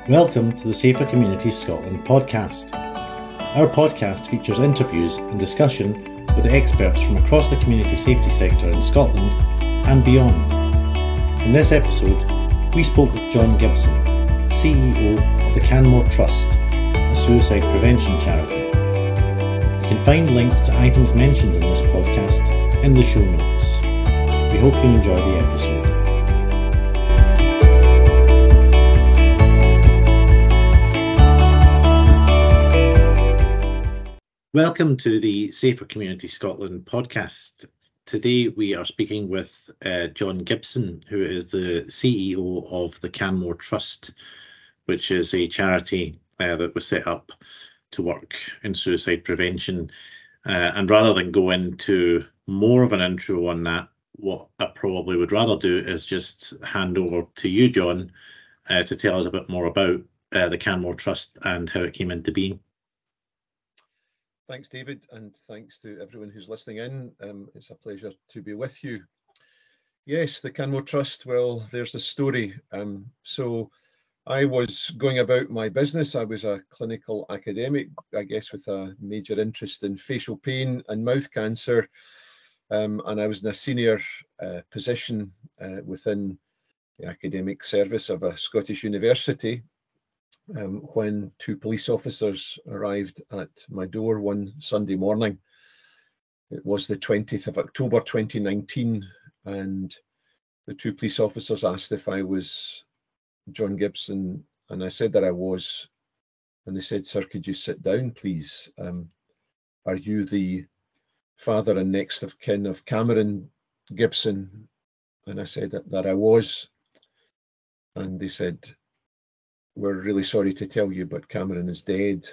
Welcome to the Safer Communities Scotland podcast. Our podcast features interviews and discussion with experts from across the community safety sector in Scotland and beyond. In this episode, we spoke with John Gibson, CEO of the Canmore Trust, a suicide prevention charity. You can find links to items mentioned in this podcast in the show notes. We hope you enjoy the episode. Welcome to the Safer Community Scotland podcast. Today we are speaking with John Gibson, who is the CEO of the Canmore Trust, which is a charity that was set up to work in suicide prevention. And rather than go into more of an intro on that, what I probably would rather do is just hand over to you, John, to tell us a bit more about the Canmore Trust and how it came into being. Thanks, David, and thanks to everyone who's listening in. It's a pleasure to be with you. Yes, the Canmore Trust, well, there's the story. So I was going about my business. I was a clinical academic, I guess, with a major interest in facial pain and mouth cancer. And I was in a senior position within the academic service of a Scottish university. When two police officers arrived at my door one Sunday morning. It was the 20th of October 2019, and the two police officers asked if I was John Gibson, and I said that I was, and they said, "Sir, could you sit down, please? Are you the father and next of kin of Cameron Gibson?" And I said that I was, and they said, "We're really sorry to tell you, but Cameron is dead,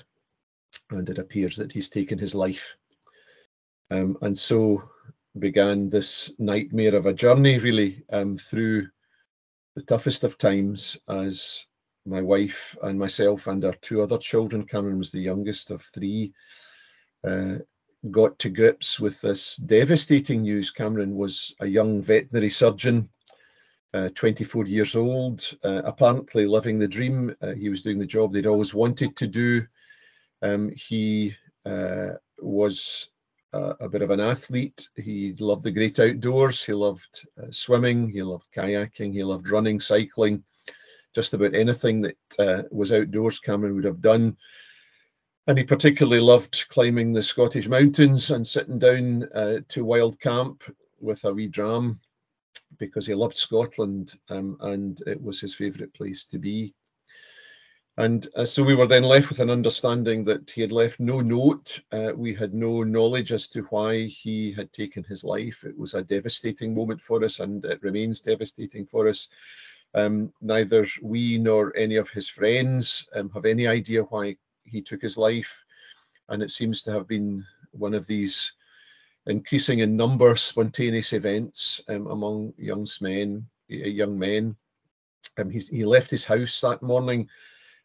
and it appears that he's taken his life." And so began this nightmare of a journey, really, through the toughest of times, as my wife and myself and our two other children, Cameron was the youngest of three, got to grips with this devastating news. Cameron was a young veterinary surgeon, 24 years old, apparently living the dream. He was doing the job they'd always wanted to do. He was a bit of an athlete. He loved the great outdoors. He loved swimming. He loved kayaking. He loved running, cycling. Just about anything that was outdoors, Cameron would have done. And he particularly loved climbing the Scottish mountains and sitting down to wild camp with a wee dram, because he loved Scotland, and it was his favourite place to be. And so we were then left with an understanding that he had left no note. We had no knowledge as to why he had taken his life. It was a devastating moment for us, and it remains devastating for us. Neither we nor any of his friends have any idea why he took his life. And it seems to have been one of these increasing in number, spontaneous events among young men. He left his house that morning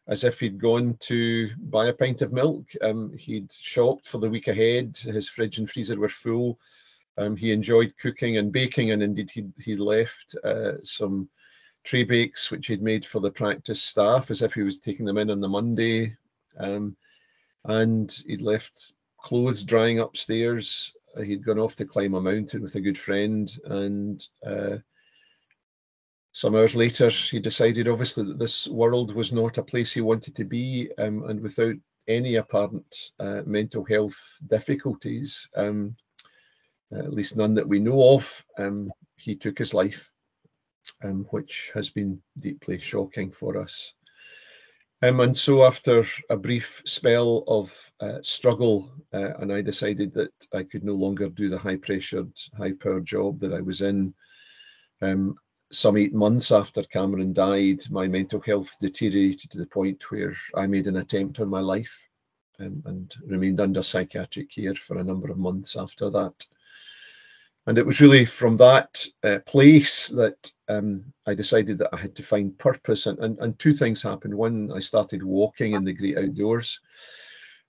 as if he'd gone to buy a pint of milk. He'd shopped for the week ahead. His fridge and freezer were full. He enjoyed cooking and baking, and indeed he left some tray bakes which he'd made for the practice staff, as if he was taking them in on the Monday. And he'd left clothes drying upstairs. He'd gone off to climb a mountain with a good friend, and some hours later he decided, obviously, that this world was not a place he wanted to be, and without any apparent mental health difficulties, at least none that we know of, he took his life, which has been deeply shocking for us. And so after a brief spell of struggle, and I decided that I could no longer do the high-pressured, high-powered job that I was in. Some 8 months after Cameron died, my mental health deteriorated to the point where I made an attempt on my life, and remained under psychiatric care for a number of months after that. And it was really from that place that I decided that I had to find purpose. And two things happened. One, I started walking in the great outdoors.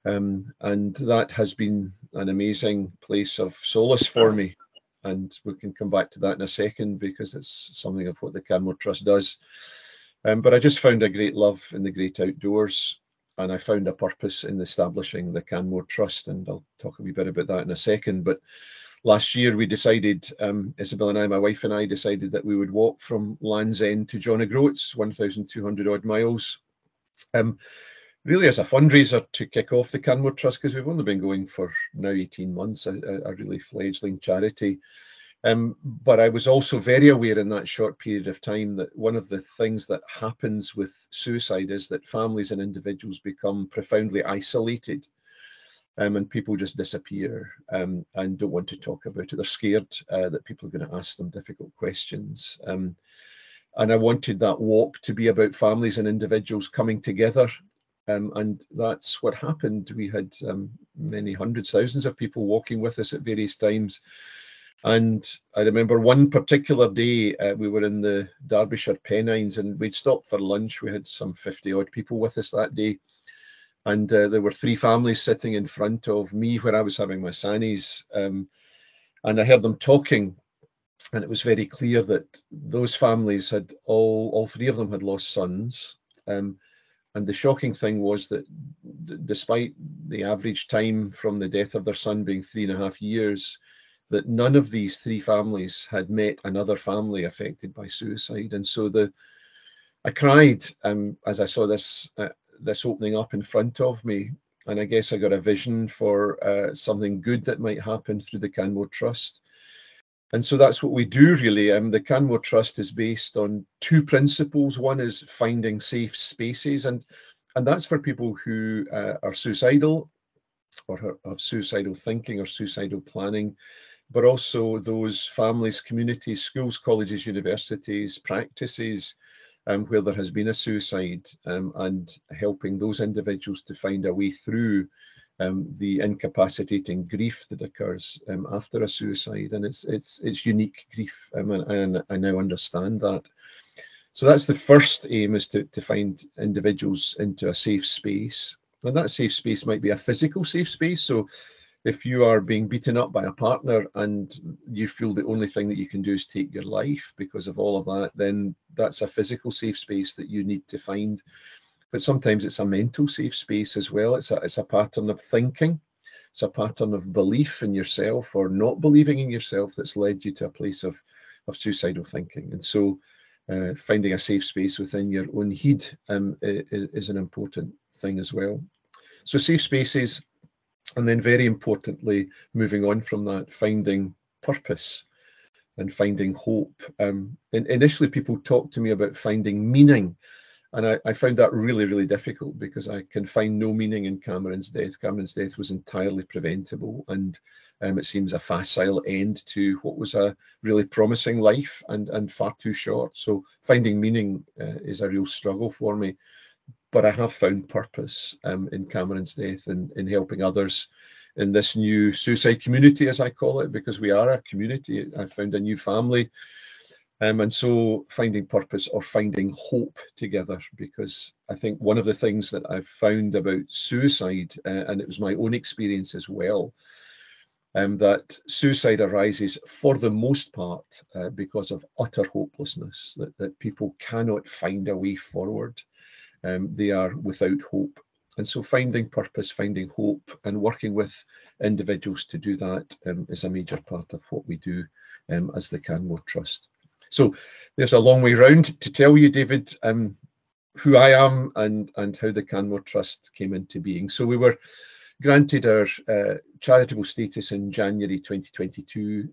And that has been an amazing place of solace for me. And we can come back to that in a second, because it's something of what the Canmore Trust does. But I just found a great love in the great outdoors, and I found a purpose in establishing the Canmore Trust, and I'll talk a wee bit about that in a second. But last year we decided, Isabel and I, my wife and I, decided that we would walk from Land's End to John O'Groats, 1,200 odd miles, really as a fundraiser to kick off the Canmore Trust, because we've only been going for now 18 months, a really fledgling charity. But I was also very aware in that short period of time that one of the things that happens with suicide is that families and individuals become profoundly isolated, and people just disappear and don't want to talk about it. They're scared that people are going to ask them difficult questions. And I wanted that walk to be about families and individuals coming together. And that's what happened. We had many hundreds, thousands of people walking with us at various times. And I remember one particular day, we were in the Derbyshire Pennines, and we'd stopped for lunch. We had some 50 odd people with us that day. And there were 3 families sitting in front of me where I was having my sannies. And I heard them talking, and it was very clear that those families had all 3 of them had lost sons. And the shocking thing was that despite the average time from the death of their son being 3.5 years, that none of these 3 families had met another family affected by suicide. And so I cried as I saw this opening up in front of me. And I guess I got a vision for something good that might happen through the Canmore Trust. And so that's what we do, really. The Canmore Trust is based on 2 principles. One is finding safe spaces, and that's for people who are suicidal or have suicidal thinking or suicidal planning, but also those families, communities, schools, colleges, universities, practices where there has been a suicide, and helping those individuals to find a way through the incapacitating grief that occurs after a suicide. And it's unique grief, and I now understand that. So that's the first aim, is to find individuals into a safe space. And that safe space might be a physical safe space. So if you are being beaten up by a partner and you feel the only thing that you can do is take your life because of all of that, then that's a physical safe space that you need to find. But sometimes it's a mental safe space as well. It's a pattern of thinking. It's a pattern of belief in yourself or not believing in yourself that's led you to a place of suicidal thinking. And so finding a safe space within your own head is an important thing as well. So safe spaces, and then very importantly, moving on from that, finding purpose and finding hope. Initially, people talked to me about finding meaning. And I found that really, really difficult, because I can find no meaning in Cameron's death. Cameron's death was entirely preventable, and it seems a facile end to what was a really promising life and far too short. So finding meaning is a real struggle for me. But I have found purpose in Cameron's death and in helping others in this new suicide community, as I call it, because we are a community. I found a new family. And so finding purpose or finding hope together, because I think one of the things that I've found about suicide, and it was my own experience as well, that suicide arises for the most part because of utter hopelessness, that people cannot find a way forward. They are without hope. And so finding purpose, finding hope, and working with individuals to do that is a major part of what we do as the Canmore Trust. So there's a long way round to tell you, David, who I am and how the Canmore Trust came into being. So we were granted our charitable status in January 2022.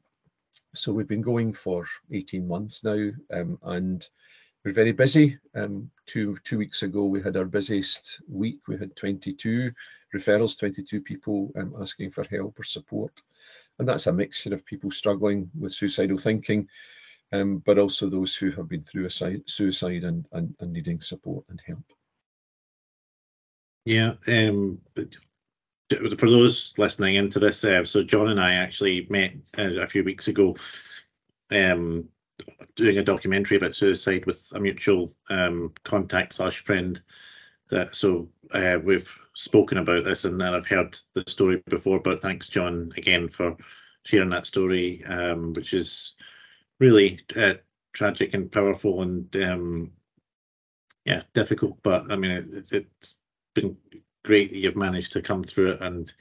So we've been going for 18 months now, and we're very busy. 2 weeks ago, we had our busiest week. We had 22 referrals, 22 people asking for help or support. And that's a mixture of people struggling with suicidal thinking, but also those who have been through a suicide and needing support and help. Yeah, but for those listening into this, so John and I actually met a few weeks ago, doing a documentary about suicide with a mutual contact / friend. So we've spoken about this, and I've heard the story before, but thanks, John, again for sharing that story, which is really tragic and powerful, and Yeah, difficult, but I mean, it's been great that you've managed to come through it and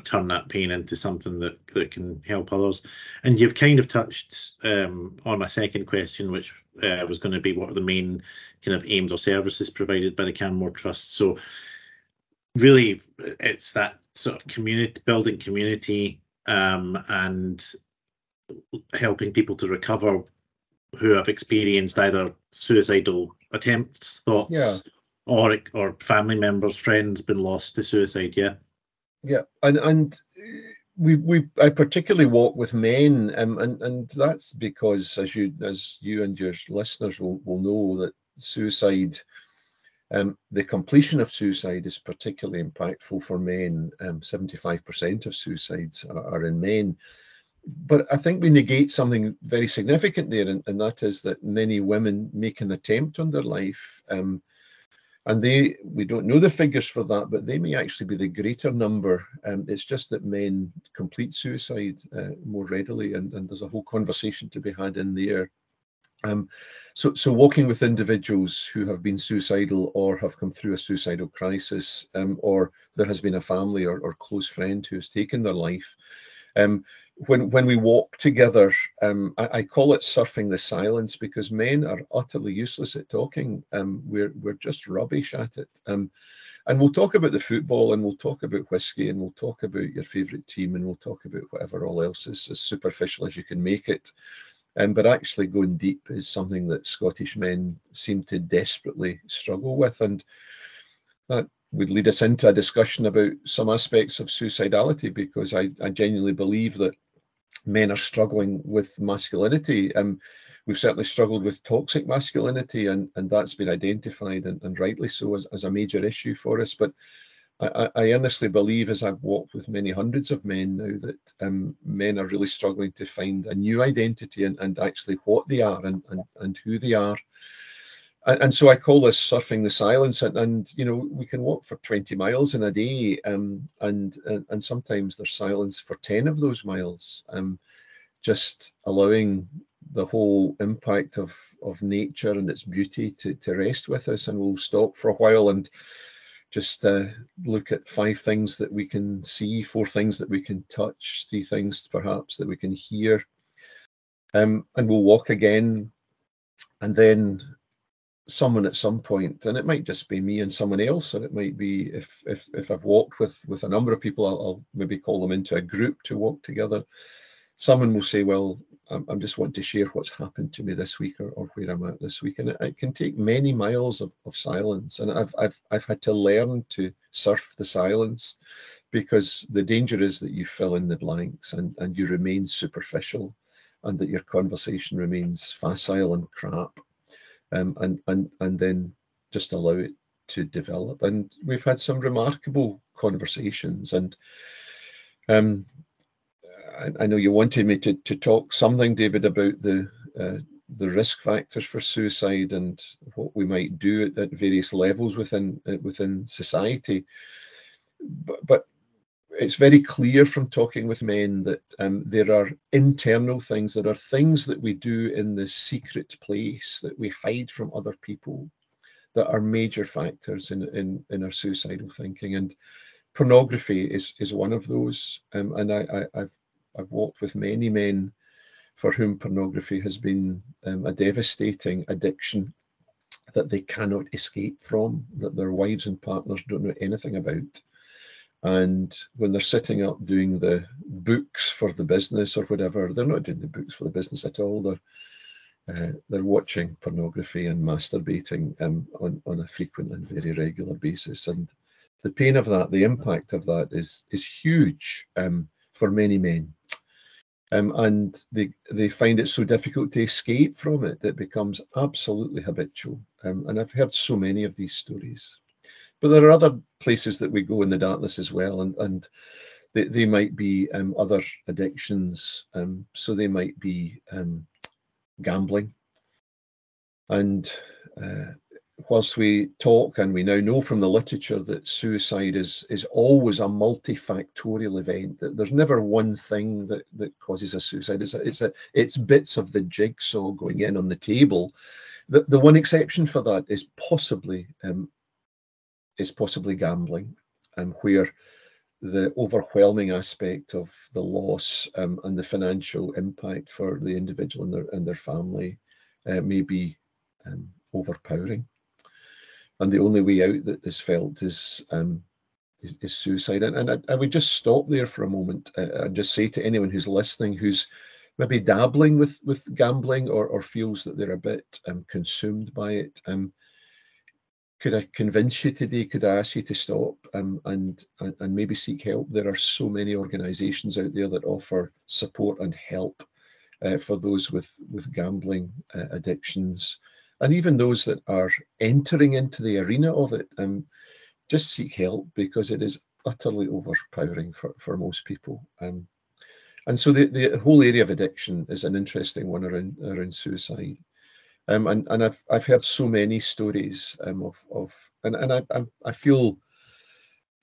turn that pain into something that can help others. And you've kind of touched on my second question, which was going to be, what are the main kind of aims or services provided by the Canmore Trust? So really, it's that sort of building community, and helping people to recover who have experienced either suicidal attempts, thoughts, or family members, friends been lost to suicide. Yeah, and I particularly work with men, and that's because, as you and your listeners will know, that suicide, the completion of suicide is particularly impactful for men. 75% of suicides are in men. But I think we negate something very significant there, and that is that many women make an attempt on their life, and we don't know the figures for that, but they may actually be the greater number. It's just that men complete suicide more readily, and there's a whole conversation to be had in there. So working with individuals who have been suicidal or have come through a suicidal crisis, or there has been a family or close friend who has taken their life. When we walk together, I call it surfing the silence, because men are utterly useless at talking. We're just rubbish at it. And we'll talk about the football, and we'll talk about whiskey, and we'll talk about your favourite team, and we'll talk about whatever all else is as superficial as you can make it. But actually going deep is something that Scottish men seem to desperately struggle with, and that would lead us into a discussion about some aspects of suicidality, because I genuinely believe that men are struggling with masculinity. We've certainly struggled with toxic masculinity, and that's been identified, and rightly so, as a major issue for us. But I honestly believe, as I've walked with many hundreds of men now, that men are really struggling to find a new identity, and actually what they are, and who they are. And so I call this surfing the silence, and we can walk for 20 miles in a day, and sometimes there's silence for 10 of those miles, just allowing the whole impact of nature and its beauty to rest with us. And we'll stop for a while and just look at 5 things that we can see, 4 things that we can touch, 3 things perhaps that we can hear, and we'll walk again, and then someone at some point, and it might just be me and someone else, or it might be, if I've walked with a number of people, I'll maybe call them into a group to walk together. Someone will say, well, I'm just wanting to share what's happened to me this week, or where I'm at this week, and it can take many miles of silence. And I've had to learn to surf the silence, because the danger is that you fill in the blanks, and you remain superficial, and that your conversation remains facile and crap. And then just allow it to develop. And we've had some remarkable conversations, and I know you wanted me to talk something, David, about the risk factors for suicide and what we might do at various levels within society. But it's very clear from talking with men that there are internal things, there are things that we do in the secret place that we hide from other people, that are major factors in our suicidal thinking. And pornography is one of those. And I've walked with many men for whom pornography has been a devastating addiction that they cannot escape from, that their wives and partners don't know anything about. And when they're sitting up doing the books for the business or whatever, they're not doing the books for the business at all. They're watching pornography and masturbating on a frequent and very regular basis. And the pain of that, the impact of that is huge for many men. And they find it so difficult to escape from it, it becomes absolutely habitual. And I've heard so many of these stories. But there are other places that we go in the darkness as well, and they might be other addictions. So they might be gambling. And whilst we talk, and we now know from the literature that suicide is always a multifactorial event, that there's never one thing that causes a suicide. It's bits of the jigsaw going in on the table. The one exception for that is possibly gambling, where the overwhelming aspect of the loss and the financial impact for the individual and their family may be overpowering, and the only way out that is felt is suicide. And I would just stop there for a moment and just say to anyone who's listening, who's maybe dabbling with gambling or feels that they're a bit consumed by it, could I convince you today? Could I ask you to stop and maybe seek help? There are so many organisations out there that offer support and help for those with gambling addictions, and even those that are entering into the arena of it. Just seek help, because it is utterly overpowering for most people. And so the whole area of addiction is an interesting one around suicide. And I've heard so many stories I feel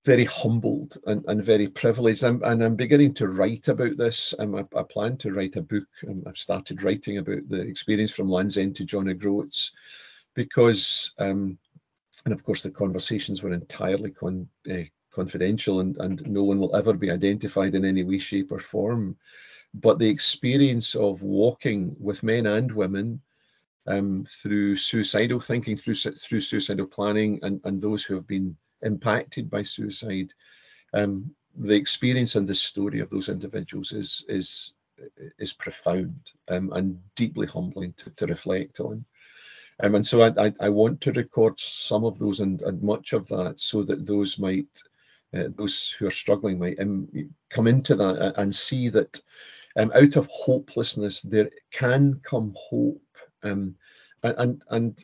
very humbled and very privileged. And I'm beginning to write about this. I plan to write a book. I've started writing about the experience from Land's End to John O'Groats, because, and of course the conversations were entirely confidential, and no one will ever be identified in any way, shape or form. But the experience of walking with men and women through suicidal thinking, through suicidal planning, and those who have been impacted by suicide, the experience and the story of those individuals is profound and deeply humbling to reflect on. And so I want to record some of those and much of that, so that those who are struggling might come into that and see that out of hopelessness there can come hope. And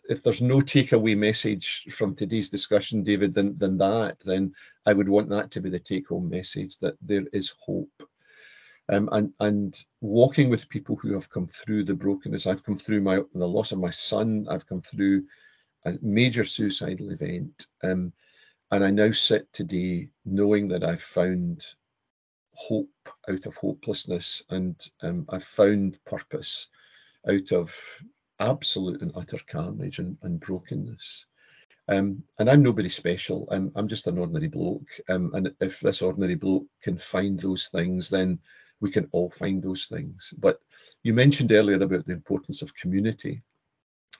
if there's no takeaway message from today's discussion, David, then I would want that to be the take-home message, that there is hope. And walking with people who have come through the brokenness. I've come through the loss of my son. I've come through a major suicidal event, and I now sit today knowing that I've found hope out of hopelessness, and I've found purpose out of absolute and utter carnage and brokenness. And I'm nobody special. I'm just an ordinary bloke. And if this ordinary bloke can find those things, then we can all find those things. But you mentioned earlier about the importance of community,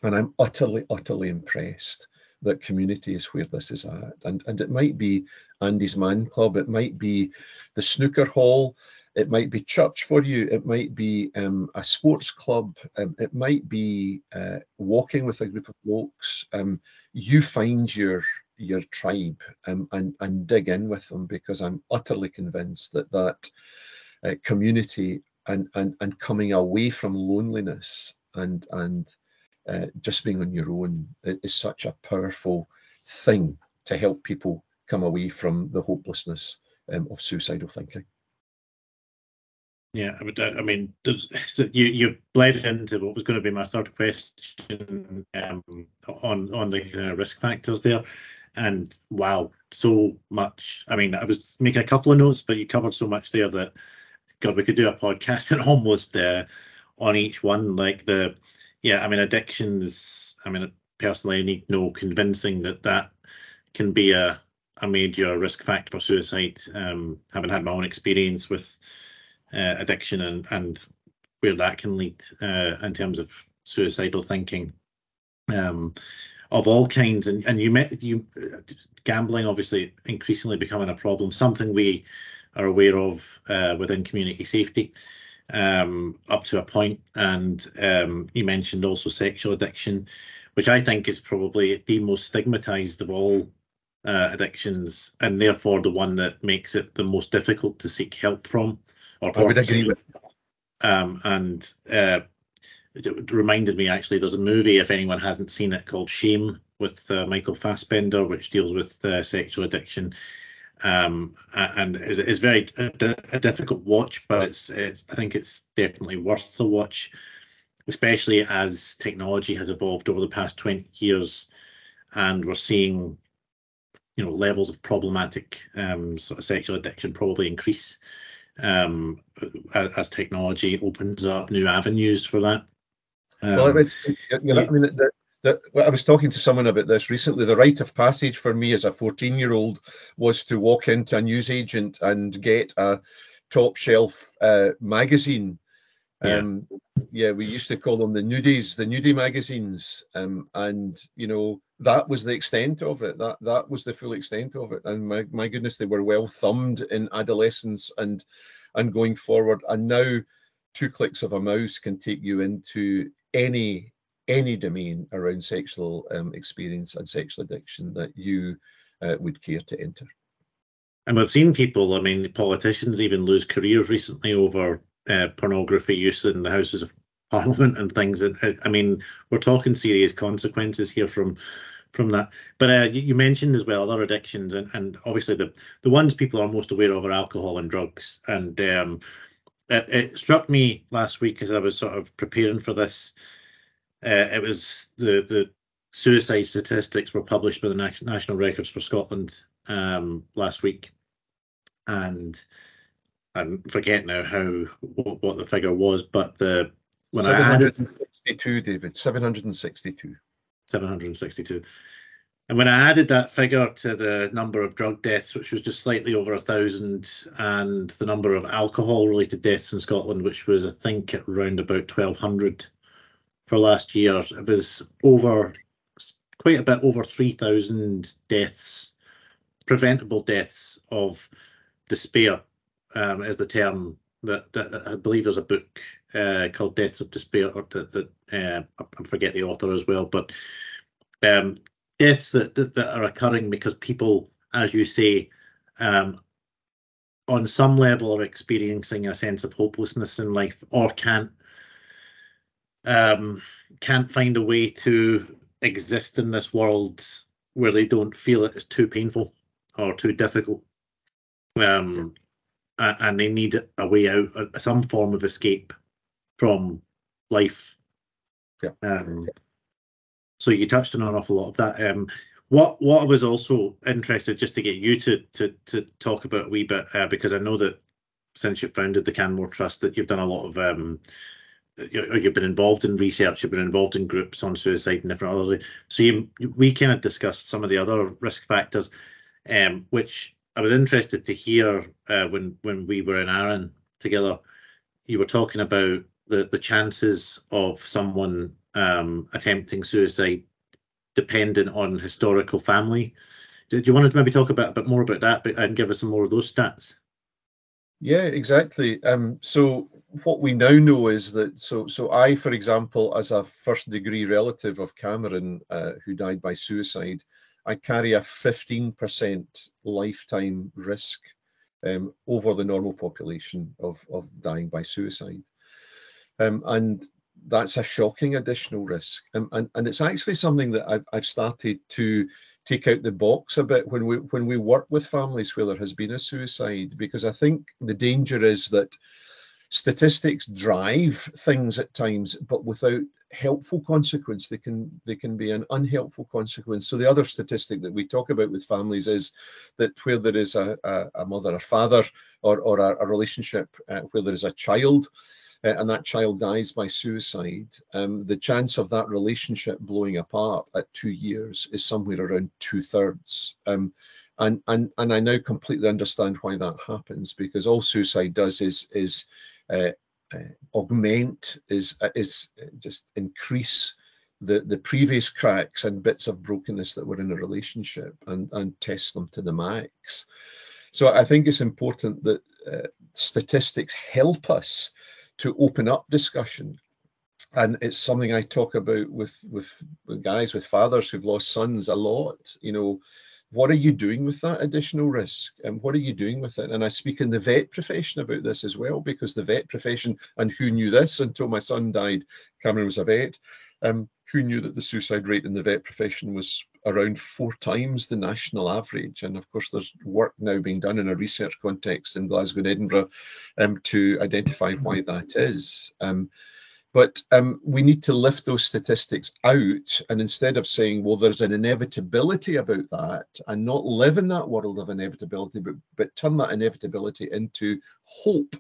and I'm utterly, utterly impressed that community is where this is at. And it might be Andy's Man Club, it might be the snooker hall, it might be church for you, it might be a sports club, it might be walking with a group of folks. You find your tribe and dig in with them, because I'm utterly convinced that community and coming away from loneliness and just being on your own is such a powerful thing to help people come away from the hopelessness of suicidal thinking. Yeah, I mean, you bled into what was going to be my third question on the kind of risk factors there, and wow, so much. I mean, I was making a couple of notes, but you covered so much there that, God, we could do a podcast and almost on each one. Like I mean, addictions. I mean, personally, I need no convincing that can be a major risk factor for suicide. Having had my own experience with addiction and where that can lead in terms of suicidal thinking of all kinds, and you gambling obviously increasingly becoming a problem, something we are aware of within community safety up to a point. And you mentioned also sexual addiction, which I think is probably the most stigmatized of all addictions, and therefore the one that makes it the most difficult to seek help from. I would agree with. And it reminded me, actually, there's a movie, if anyone hasn't seen it, called Shame with Michael Fassbender, which deals with sexual addiction. And it's very a difficult watch, but I think it's definitely worth the watch, especially as technology has evolved over the past 20 years, and we're seeing, levels of problematic sort of sexual addiction probably increase as technology opens up new avenues for that. Well, I mean, I was talking to someone about this recently. The rite of passage for me as a 14-year-old was to walk into a newsagent and get a top shelf magazine. Yeah, we used to call them the nudies, the nudie magazines, and you know, that was the extent of it. That was the full extent of it. And my goodness, they were well thumbed in adolescence and going forward. And now, 2 clicks of a mouse can take you into any domain around sexual experience and sexual addiction that you would care to enter. And we've seen people, I mean, politicians even lose careers recently over pornography use in the Houses of Parliament and things. I mean, we're talking serious consequences here from that. But you mentioned as well other addictions, and obviously the ones people are most aware of are alcohol and drugs. And it struck me last week as I was sort of preparing for this. It was the suicide statistics were published by the National Records for Scotland last week, and I'm forgetting now what the figure was, but when 762, David, 762. 762. And when I added that figure to the number of drug deaths, which was just slightly over 1,000, and the number of alcohol-related deaths in Scotland, which was, I think, around about 1,200 for last year, it was quite a bit over 3,000 deaths, preventable deaths of despair, is the term that I believe there's a book called Deaths of Despair, or I forget the author as well, but deaths that are occurring because people, as you say, on some level are experiencing a sense of hopelessness in life, or can't find a way to exist in this world where they don't feel it is too painful or too difficult, and they need a way out, some form of escape from life. Yeah. So you touched on an awful lot of that. What I was also interested just to get you to talk about a wee bit, because I know that since you founded the Canmore Trust that you've done a lot of you've been involved in research, you've been involved in groups on suicide and different others. So we kind of discussed some of the other risk factors, which I was interested to hear when we were in Arran together. You were talking about the chances of someone attempting suicide dependent on historical family. Do you want to maybe talk a bit more about that and give us some more of those stats? Yeah, exactly. So what we now know is that, so I, for example, as a first-degree relative of Cameron who died by suicide, I carry a 15% lifetime risk over the normal population of dying by suicide. And that's a shocking additional risk. And it's actually something that I've started to take out the box a bit when we work with families where there has been a suicide, because I think the danger is that statistics drive things at times, but without helpful consequence, they can be an unhelpful consequence. So the other statistic that we talk about with families is that where there is a mother or father or a relationship where there is a child, and that child dies by suicide, the chance of that relationship blowing apart at 2 years is somewhere around 2/3. And I now completely understand why that happens, because all suicide does is augment, is just increase the previous cracks and bits of brokenness that were in a relationship and test them to the max. So I think it's important that statistics help us to open up discussion. And it's something I talk about with guys, with fathers who've lost sons a lot. You know, what are you doing with that additional risk? And what are you doing with it? And I speak in the vet profession about this as well, because the vet profession, and who knew this until my son died, Cameron was a vet, who knew that the suicide rate in the vet profession was around 4 times the national average. And of course, there's work now being done in a research context in Glasgow and Edinburgh to identify why that is. But we need to lift those statistics out, and instead of saying, well, there's an inevitability about that, and not live in that world of inevitability, but turn that inevitability into hope,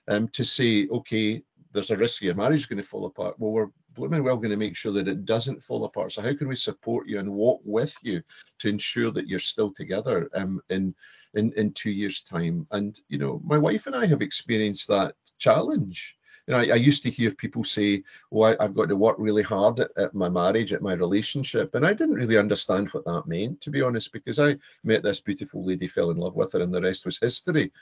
to say, okay, there's a risk your marriage is going to fall apart. Well, blooming well going to make sure that it doesn't fall apart. So how can we support you and walk with you to ensure that you're still together in 2 years' time? And, you know, my wife and I have experienced that challenge. You know, I used to hear people say, oh, I've got to work really hard at my marriage, at my relationship. And I didn't really understand what that meant, to be honest, because I met this beautiful lady, fell in love with her, and the rest was history.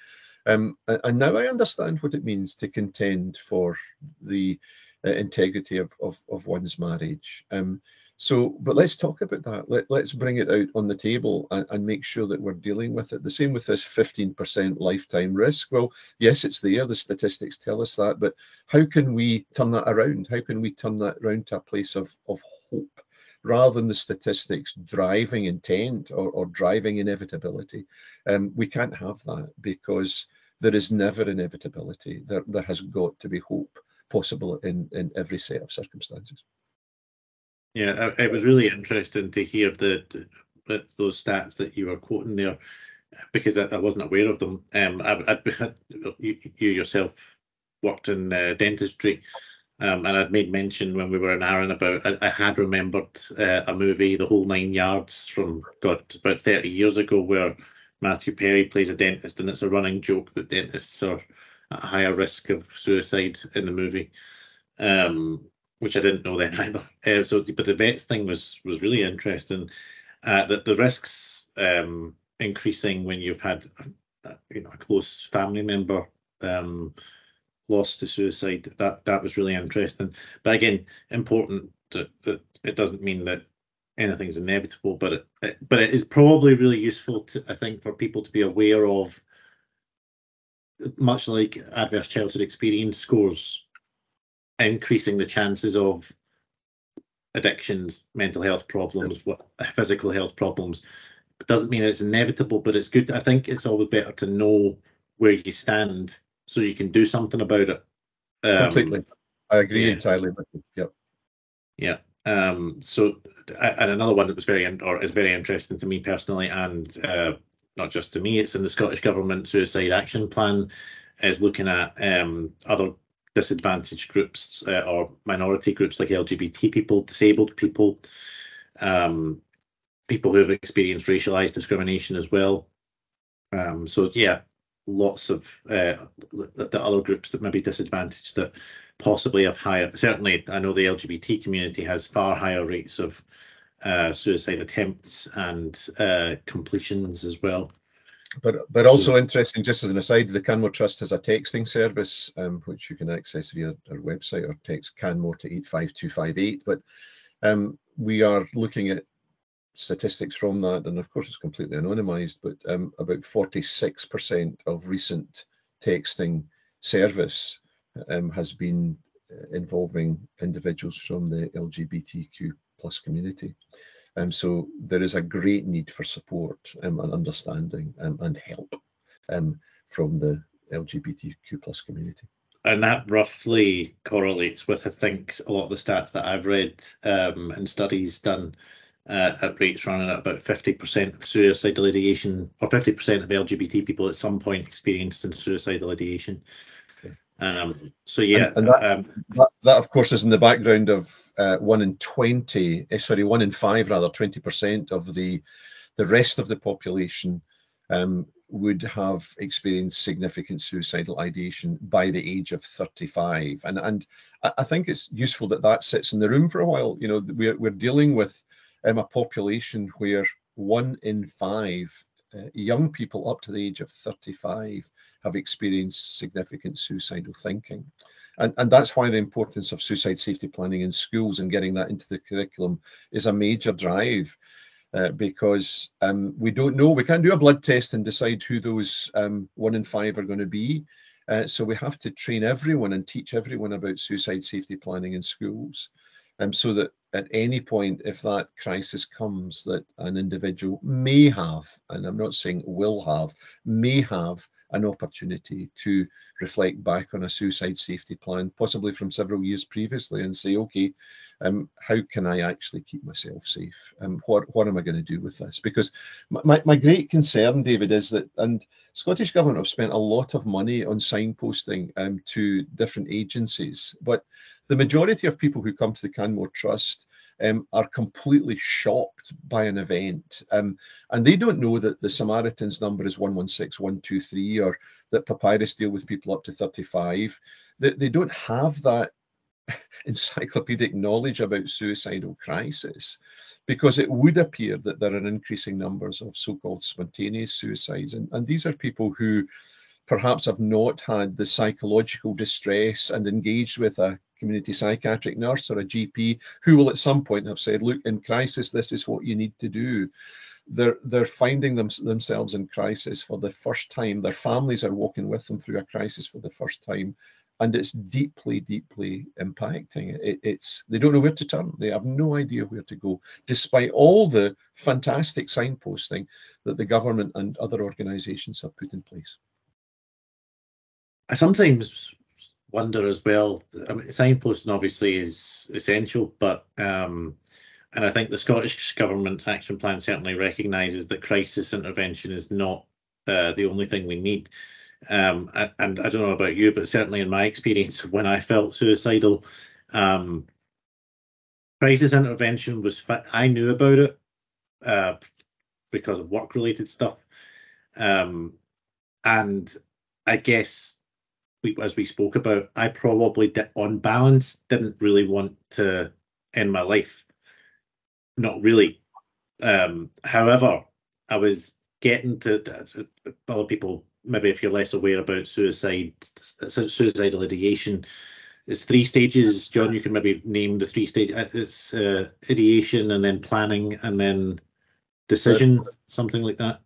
And now I understand what it means to contend for the integrity of one's marriage. But let's talk about that. Let's bring it out on the table and make sure that we're dealing with it. The same with this 15% lifetime risk. Well, yes, it's there. The statistics tell us that. But how can we turn that around? How can we turn that around to a place of hope, rather than the statistics driving intent or driving inevitability? We can't have that, because there is never inevitability. There has got to be hope possible in every set of circumstances. Yeah, it was really interesting to hear those stats that you were quoting there, because I wasn't aware of them. You yourself worked in dentistry, and I'd made mention when we were in Arran about I had remembered a movie, The Whole Nine Yards, from about 30 years ago, where Matthew Perry plays a dentist, and it's a running joke that dentists are at a higher risk of suicide in the movie. Which I didn't know then either. But the vets thing was really interesting. That the risks increasing when you've had a close family member lost to suicide. That was really interesting. But again, important that it doesn't mean that anything's inevitable. But it is probably really useful I think, for people to be aware of, much like adverse childhood experience scores, increasing the chances of addictions, mental health problems, physical health problems. It doesn't mean it's inevitable, but it's good. I think it's always better to know where you stand so you can do something about it. Completely. I agree entirely with you. Yep. Yeah. And another one that was is very interesting to me personally, and not just to me, it's in the Scottish Government Suicide Action Plan, is looking at other disadvantaged groups or minority groups like LGBT people, disabled people, people who have experienced racialized discrimination as well. So yeah, lots of the other groups that may be disadvantaged that possibly have higher. Certainly, I know the LGBT community has far higher rates of suicide attempts and completions as well. But also interesting, just as an aside, the Canmore Trust has a texting service which you can access via our website, or text Canmore to 85258. But we are looking at statistics from that, and of course it's completely anonymized, but about 46% of recent texting service has been involving individuals from the LGBTQ+ community. So there is a great need for support and understanding and help from the LGBTQ+ community. And that roughly correlates with, I think, a lot of the stats that I've read and studies done at rates running at about 50% of suicidal ideation, or 50% of LGBT people at some point experienced in suicidal ideation. So yeah, and that of course is in the background of 1 in 5 rather, 20% of the rest of the population would have experienced significant suicidal ideation by the age of 35. And I think it's useful that sits in the room for a while. You know, we're dealing with a population where 1 in 5 young people up to the age of 35 have experienced significant suicidal thinking. And that's why the importance of suicide safety planning in schools and getting that into the curriculum is a major drive, because we don't know, we can't do a blood test and decide who those 1 in 5 are going to be. So we have to train everyone and teach everyone about suicide safety planning in schools, so that at any point, if that crisis comes, that an individual may have, and I'm not saying will have, may have an opportunity to reflect back on a suicide safety plan, possibly from several years previously, and say, okay, how can I actually keep myself safe? What am I going to do with this? Because my great concern, David, is that, and Scottish Government have spent a lot of money on signposting to different agencies, but the majority of people who come to the Canmore Trust are completely shocked by an event, and they don't know that the Samaritans number is 116123, or that papyrus deal with people up to 35. They don't have that encyclopedic knowledge about suicidal crisis, because it would appear that there are increasing numbers of so-called spontaneous suicides, and these are people who perhaps have not had the psychological distress and engaged with a community psychiatric nurse or a GP who will at some point have said, look, in crisis, this is what you need to do. They're finding themselves in crisis for the first time. Their families are walking with them through a crisis for the first time. And it's deeply, deeply impacting. They don't know where to turn. They have no idea where to go, despite all the fantastic signposting that the government and other organisations have put in place. I sometimes wonder as well, I mean, signposting obviously is essential, but and I think the Scottish Government's action plan certainly recognises that crisis intervention is not the only thing we need. And I don't know about you, but certainly in my experience, when I felt suicidal, crisis intervention was, I knew about it because of work-related stuff. And I guess, as we spoke about, I probably, on balance, didn't really want to end my life. Not really. However, I was getting to other people, maybe if you're less aware about suicidal ideation, it's 3 stages. John, you can maybe name the 3 stages. It's ideation, and then planning, and then decision, something like that.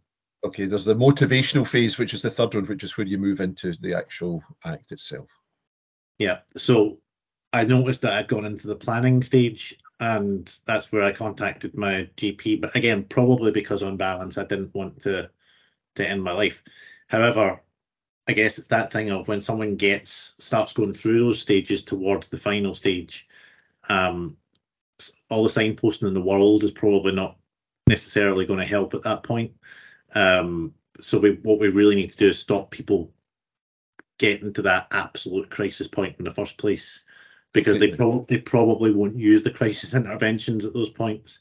Okay, there's the motivational phase, which is the 3rd one, which is where you move into the actual act itself. Yeah, so I noticed that I'd gone into the planning stage, and that's where I contacted my GP. But again, probably because on balance, I didn't want to end my life. However, I guess it's that thing of when someone starts going through those stages towards the final stage, all the signposting in the world is probably not necessarily going to help at that point. So what we really need to do is stop people getting to that absolute crisis point in the first place, because they probably won't use the crisis interventions at those points.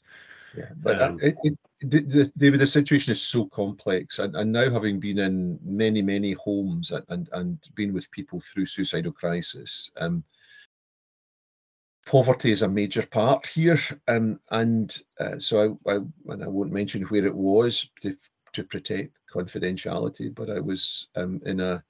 Yeah, but David, the situation is so complex, and now having been in many, many homes and been with people through suicidal crisis, poverty is a major part here, so I won't mention where it was to protect confidentiality, but I was in a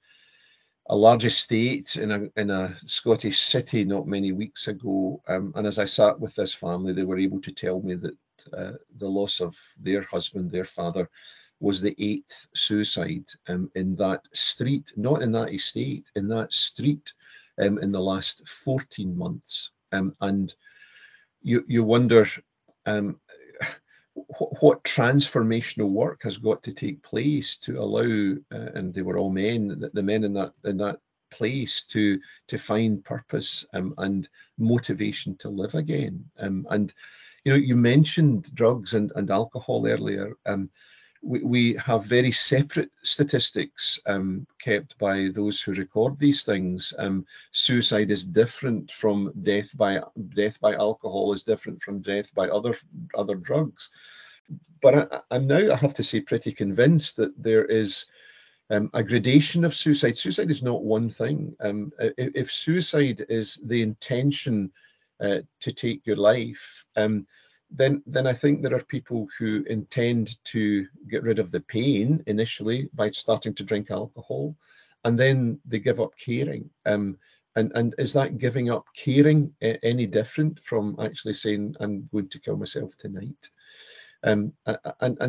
large estate in a Scottish city not many weeks ago, and as I sat with this family, they were able to tell me that the loss of their husband, their father, was the 8th suicide in that street, not in that estate, in that street, in the last 14 months. And you wonder what transformational work has got to take place to allow, and they were all men, the men in that place to find purpose and motivation to live again. And you mentioned drugs and alcohol earlier. We have very separate statistics kept by those who record these things. Suicide is different from death by alcohol, is different from death by other drugs. But I'm now, I have to say, pretty convinced that there is a gradation of suicide. Suicide is not one thing. If suicide is the intention to take your life, then I think there are people who intend to get rid of the pain initially by starting to drink alcohol, and then they give up caring. And is that giving up caring any different from actually saying, I'm going to kill myself tonight? And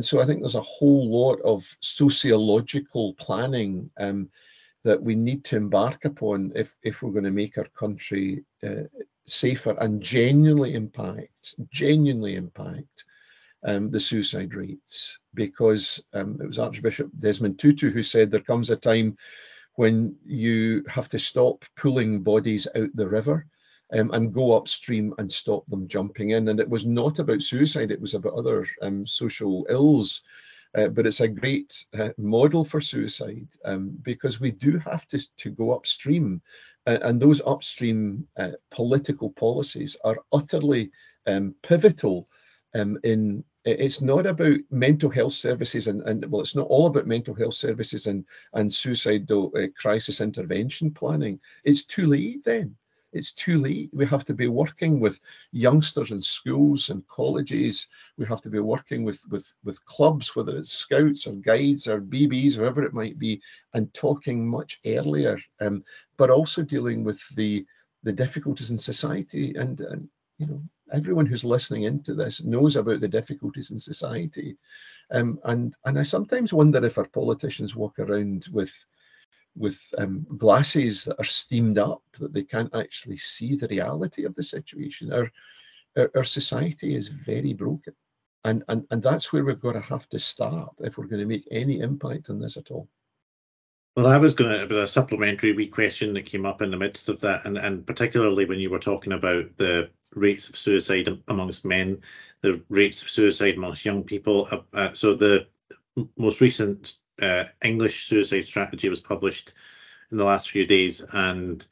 so I think there's a whole lot of sociological planning that we need to embark upon if we're going to make our country safer and genuinely impact the suicide rates. Because it was Archbishop Desmond Tutu who said there comes a time when you have to stop pulling bodies out the river and go upstream and stop them jumping in. And it was not about suicide, it was about other social ills. But it's a great model for suicide because we do have to go upstream And those upstream political policies are utterly pivotal in. It's not about mental health services and well, it's not all about mental health services and suicidal crisis intervention planning. It's too late then. It's too late. We have to be working with youngsters in schools and colleges. We have to be working with clubs, whether it's scouts or guides or BBs, whoever it might be, and talking much earlier, but also dealing with the difficulties in society. And you know, everyone who's listening into this knows about the difficulties in society. And I sometimes wonder if our politicians walk around with glasses that are steamed up, that they can't actually see the reality of the situation. Our society is very broken. And that's where we've got to have to start if we're going to make any impact on this at all. Well, it was a supplementary wee question that came up in the midst of that, and particularly when you were talking about the rates of suicide amongst men, the rates of suicide amongst young people. So the most recent English suicide strategy was published in the last few days, and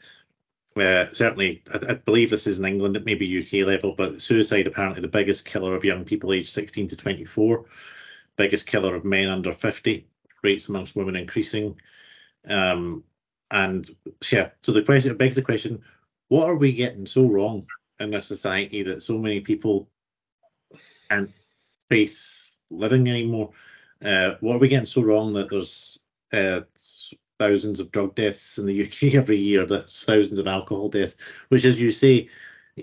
certainly I believe this is in England, it may be UK level, but suicide apparently the biggest killer of young people aged 16 to 24, biggest killer of men under 50, rates amongst women increasing. And yeah, so the question, it begs the question, what are we getting so wrong in this society that so many people can't face living anymore? What are we getting so wrong that there's thousands of drug deaths in the UK every year, there's thousands of alcohol deaths, which, as you say,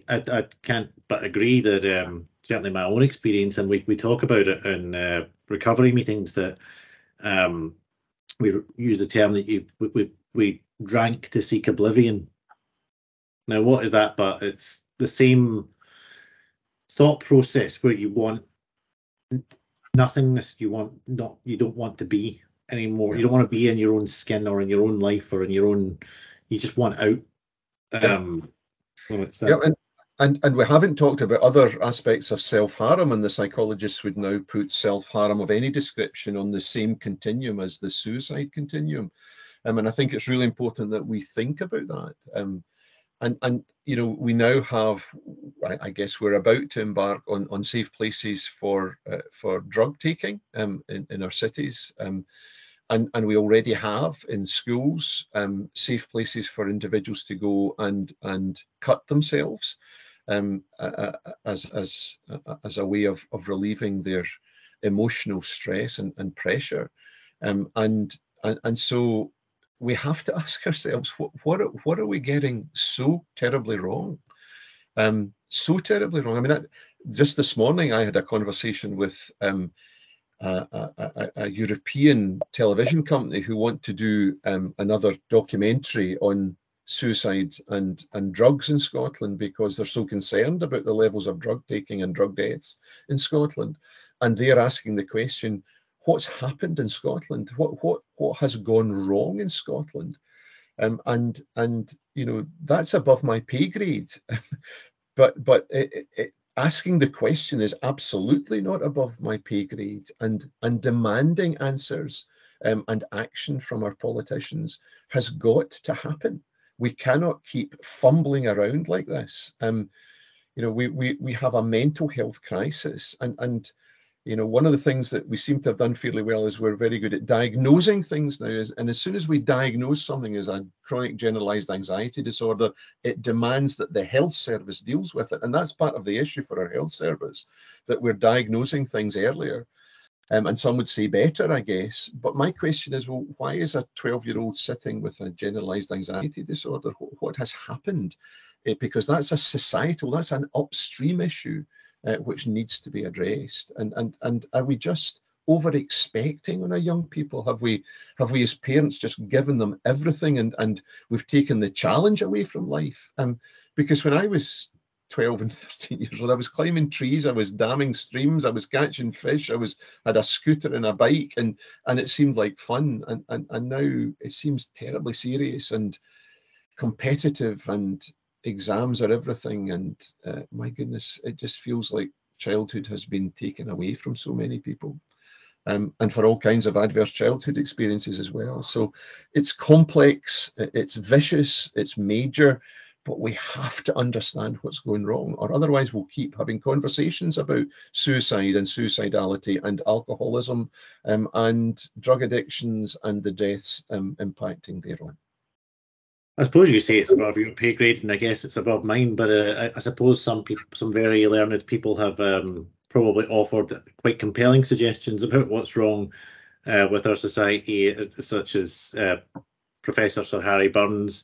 I can't but agree that certainly my own experience, and we talk about it in recovery meetings, that we use the term that we drank to seek oblivion. Now, what is that? But it's the same thought process where you want nothingness. You don't want to be anymore. Yeah. You don't want to be in your own skin or in your own life or in your own. You just want out. And we haven't talked about other aspects of self-harm, and the psychologists would now put self-harm of any description on the same continuum as the suicide continuum. And I think it's really important that we think about that. And you know, we now have, I guess we're about to embark on safe places for drug taking in our cities. And we already have in schools safe places for individuals to go and cut themselves as a way of relieving their emotional stress and pressure. And so we have to ask ourselves, what are we getting so terribly wrong? So terribly wrong. I mean, just this morning I had a conversation with a European television company who want to do another documentary on suicide and drugs in Scotland, because they're so concerned about the levels of drug taking and drug deaths in Scotland. And they're asking the question, what's happened in Scotland? What has gone wrong in Scotland? And you know, that's above my pay grade. but asking the question is absolutely not above my pay grade, and demanding answers and action from our politicians has got to happen. We cannot keep fumbling around like this. You know, we have a mental health crisis, and you know, one of the things that we seem to have done fairly well is we're very good at diagnosing things now. And as soon as we diagnose something as a chronic generalized anxiety disorder, it demands that the health service deals with it. And that's part of the issue for our health service, that we're diagnosing things earlier. And some would say better, I guess. But my question is, well, why is a 12-year-old sitting with a generalized anxiety disorder? What has happened? Because that's a societal, that's an upstream issue. Which needs to be addressed, and are we just over expecting on our young people? Have we as parents just given them everything and we've taken the challenge away from life? Because when I was 12 and 13 years old, I was climbing trees, I was damming streams, I was catching fish, had a scooter and a bike, and it seemed like fun, and now it seems terribly serious and competitive, and exams are everything, and my goodness, it just feels like childhood has been taken away from so many people. and for all kinds of adverse childhood experiences as well. So it's complex, it's vicious, it's major, but we have to understand what's going wrong, or otherwise we'll keep having conversations about suicide and suicidality and alcoholism and drug addictions and the deaths impacting thereon. I suppose you say it's above your pay grade, and I guess it's above mine. But I suppose some people, some very learned people, have probably offered quite compelling suggestions about what's wrong with our society, such as Professor Sir Harry Burns'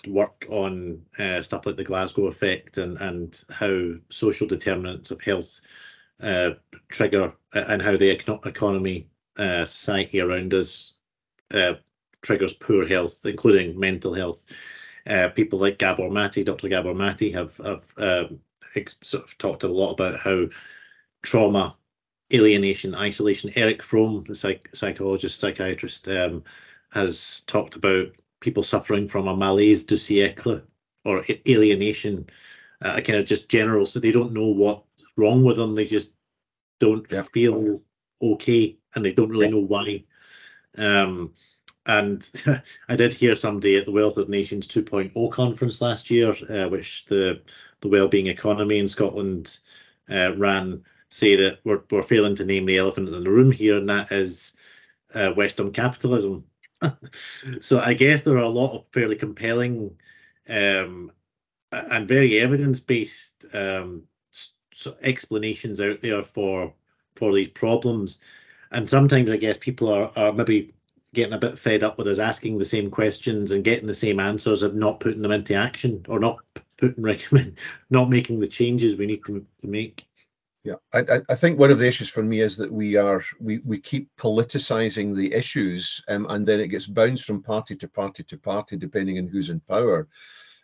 work on stuff like the Glasgow effect and how social determinants of health trigger, and how the economy, society around us triggers poor health, including mental health. People like Gabor Mate, Dr. Gabor Mate, have sort of talked a lot about how trauma, alienation, isolation. Eric Fromm, the psychologist, psychiatrist, has talked about people suffering from a malaise du siècle, or alienation, a kind of just general, so they don't know what's wrong with them, they just don't feel okay, and they don't really know why. And I did hear somebody at the Wealth of Nations 2.0 conference last year, which the Wellbeing Economy in Scotland ran, say that we're failing to name the elephant in the room here, and that is Western capitalism. So I guess there are a lot of fairly compelling and very evidence-based explanations out there for these problems, and sometimes I guess people are maybe getting a bit fed up with us asking the same questions and getting the same answers and not putting them into action, or not not making the changes we need to make. Yeah, I think one of the issues for me is that we keep politicizing the issues, and then it gets bounced from party to party to party depending on who's in power.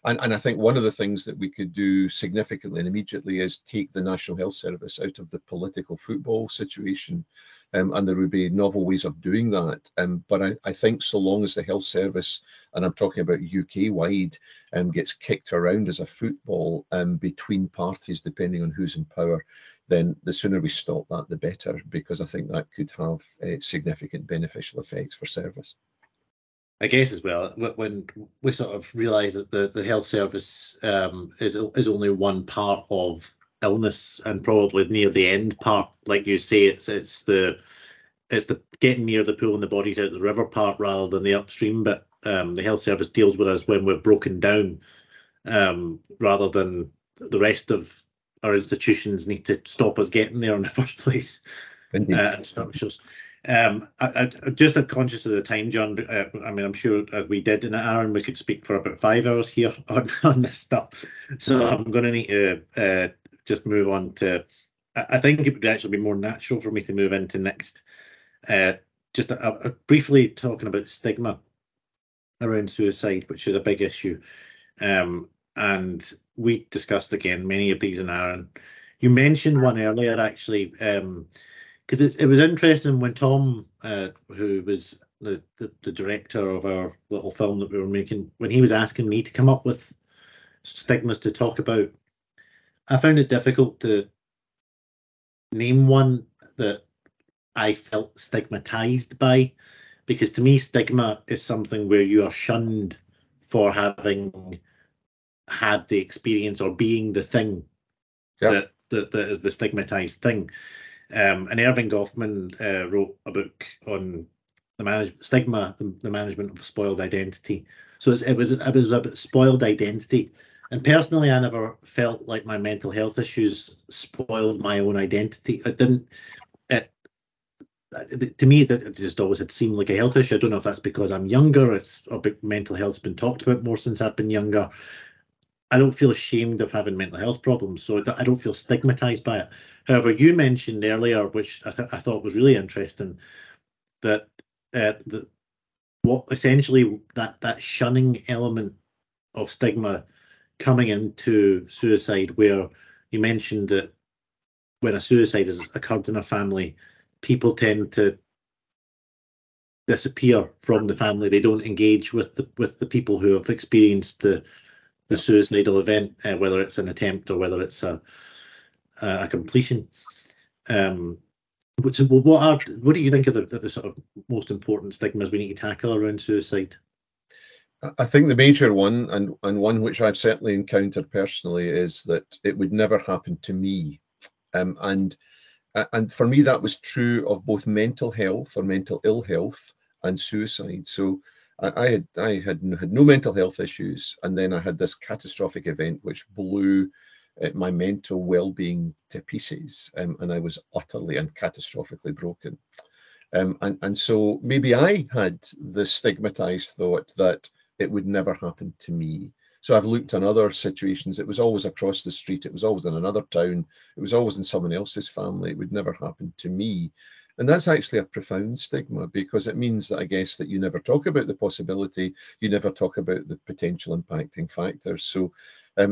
And I think one of the things that we could do significantly and immediately is take the National Health Service out of the political football situation, and there would be novel ways of doing that. But I think so long as the health service, and I'm talking about UK-wide, gets kicked around as a football between parties depending on who's in power, then the sooner we stop that, the better, because I think that could have significant beneficial effects for service. I guess as well, when we sort of realise that the health service is only one part of illness, and probably near the end part, like you say, it's the getting near the pool and the bodies out of the river part rather than the upstream bit. The health service deals with us when we're broken down, rather than the rest of our institutions need to stop us getting there in the first place. And structures. I'm just conscious of the time, John. I mean, I'm sure we did in Aaron, we could speak for about 5 hours here on this stuff. So I'm going to need to just move on to. I think it would actually be more natural for me to move into next. Just briefly talking about stigma around suicide, which is a big issue. And we discussed again many of these in Aaron. You mentioned one earlier, actually. Because it was interesting when Tom, who was the director of our little film that we were making, when he was asking me to come up with stigmas to talk about, I found it difficult to name one that I felt stigmatized by, because to me, stigma is something where you are shunned for having had the experience or being the thing that is the stigmatized thing. And Irving Goffman wrote a book on the stigma, the management of spoiled identity. So it was about spoiled identity. And personally, I never felt like my mental health issues spoiled my own identity. It didn't. To me, that just always had seemed like a health issue. I don't know if that's because I'm younger. Mental health's been talked about more since I've been younger. I don't feel ashamed of having mental health problems, so I don't feel stigmatized by it. However, you mentioned earlier, which I thought was really interesting, that what essentially that shunning element of stigma coming into suicide, where you mentioned that when a suicide has occurred in a family, people tend to disappear from the family. They don't engage with the people who have experienced the suicidal event, whether it's an attempt or whether it's a completion. What do you think are the sort of most important stigmas we need to tackle around suicide? I think the major one, and one which I've certainly encountered personally, is that it would never happen to me. And for me, that was true of both mental health or mental ill health and suicide. So I had no mental health issues, and then I had this catastrophic event which blew my mental well-being to pieces, and I was utterly and catastrophically broken. And so maybe I had the stigmatized thought that it would never happen to me. So I've looked on other situations. It was always across the street. It was always in another town. It was always in someone else's family. It would never happen to me. And that's actually a profound stigma, because it means that I guess that you never talk about the possibility, you never talk about the potential impacting factors. So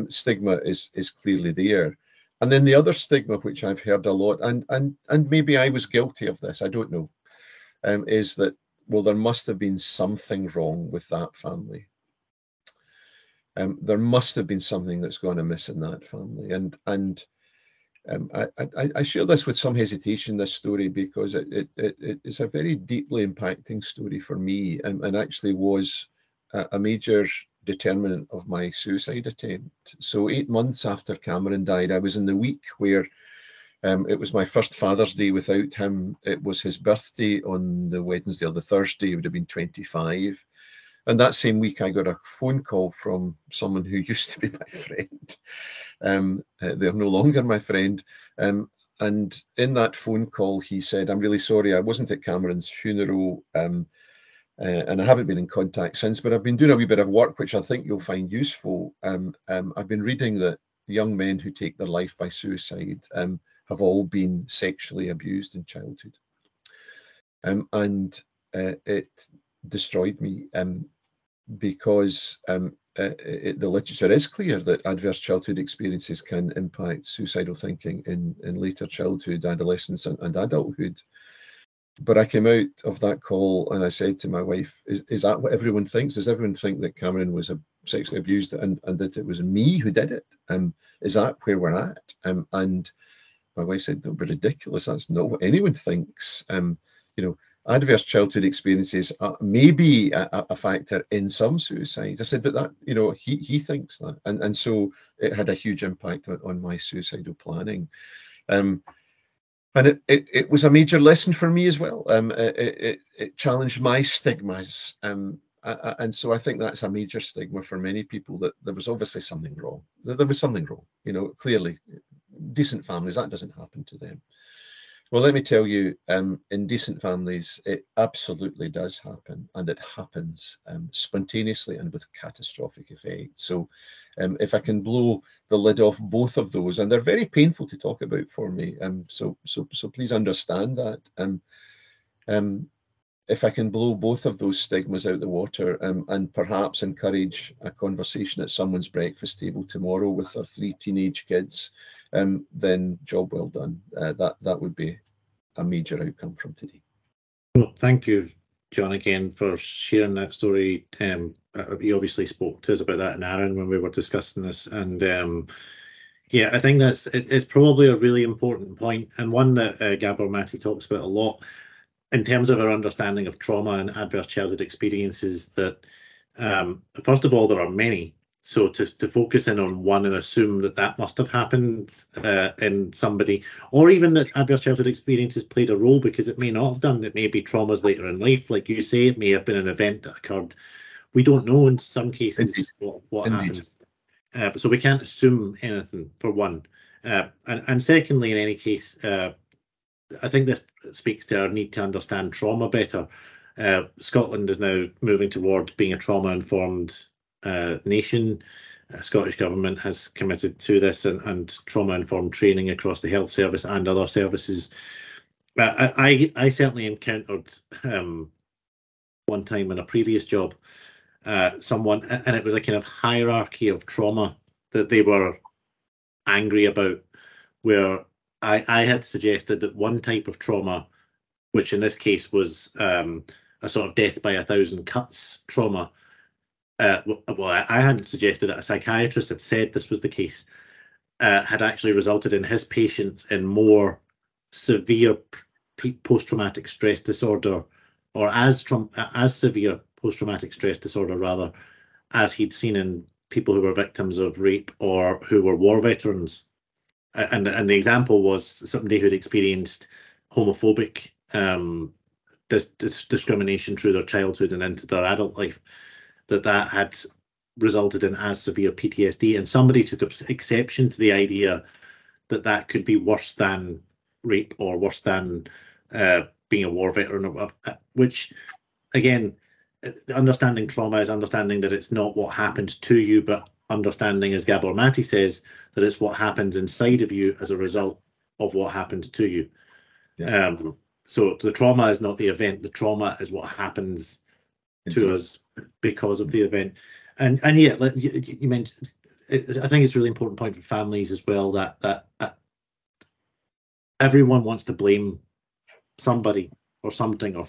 stigma is clearly there. And then the other stigma, which I've heard a lot, and maybe I was guilty of this, I don't know, is that, well, there must have been something wrong with that family. There must have been something that's gone amiss in that family. And I share this with some hesitation, this story, because it's a very deeply impacting story for me, and actually was a major determinant of my suicide attempt. So 8 months after Cameron died, I was in the week where it was my first Father's Day without him. It was his birthday on the Wednesday or the Thursday. He would have been 25. And that same week, I got a phone call from someone who used to be my friend. They're no longer my friend. And in that phone call, he said, "I'm really sorry, I wasn't at Cameron's funeral, and I haven't been in contact since, but I've been doing a wee bit of work, which I think you'll find useful. I've been reading that young men who take their life by suicide have all been sexually abused in childhood." And it destroyed me, because the literature is clear that adverse childhood experiences can impact suicidal thinking in later childhood, adolescence, and adulthood. But I came out of that call and I said to my wife, is that what everyone thinks? Does everyone think that Cameron was sexually abused and that it was me who did it? Is that where we're at? And my wife said, "Don't be ridiculous. That's not what anyone thinks." Adverse childhood experiences may be a factor in some suicides. I said, but that, he thinks that. And so it had a huge impact on my suicidal planning. And it was a major lesson for me as well. It challenged my stigmas. And so I think that's a major stigma for many people, that there was obviously something wrong. There was something wrong, clearly. Decent families, that doesn't happen to them. Well, let me tell you, in decent families, it absolutely does happen, and it happens spontaneously and with catastrophic effect. So if I can blow the lid off both of those, and they're very painful to talk about for me, so please understand that. If I can blow both of those stigmas out the water, and perhaps encourage a conversation at someone's breakfast table tomorrow with their 3 teenage kids, then job well done. That would be a major outcome from today. Well, thank you, John, again for sharing that story. You obviously spoke to us about that in Aaron when we were discussing this, and yeah, I think it's probably a really important point, and one that Gabor Mate talks about a lot in terms of our understanding of trauma and adverse childhood experiences. That first of all, there are many. So to focus in on one and assume that must have happened in somebody, or even that adverse childhood experiences played a role, because it may not have done. It may be traumas later in life, like you say. It may have been an event that occurred. We don't know in some cases what happened. So we can't assume anything, for one. And secondly, in any case, I think this speaks to our need to understand trauma better. Scotland is now moving toward being a trauma-informed nation. Scottish Government has committed to this, and trauma-informed training across the health service and other services. I certainly encountered one time in a previous job someone, and it was a kind of hierarchy of trauma that they were angry about, where I had suggested that one type of trauma, which in this case was a sort of death by 1,000 cuts trauma. Well, I hadn't suggested it. A psychiatrist had said this was the case, had actually resulted in his patients in more severe post-traumatic stress disorder, or as severe post-traumatic stress disorder rather, as he'd seen in people who were victims of rape or who were war veterans. And the example was somebody who'd experienced homophobic discrimination through their childhood and into their adult life, that had resulted in as severe PTSD, and somebody took exception to the idea that could be worse than rape or worse than being a war veteran, which, again, understanding trauma is understanding that it's not what happens to you, but understanding, as Gabor Mate says, that it's what happens inside of you as a result of what happened to you. Yeah. So the trauma is not the event, the trauma is what happens to us because of the event. And yeah, like you mentioned, I think it's a really important point for families as well, that everyone wants to blame somebody or something, or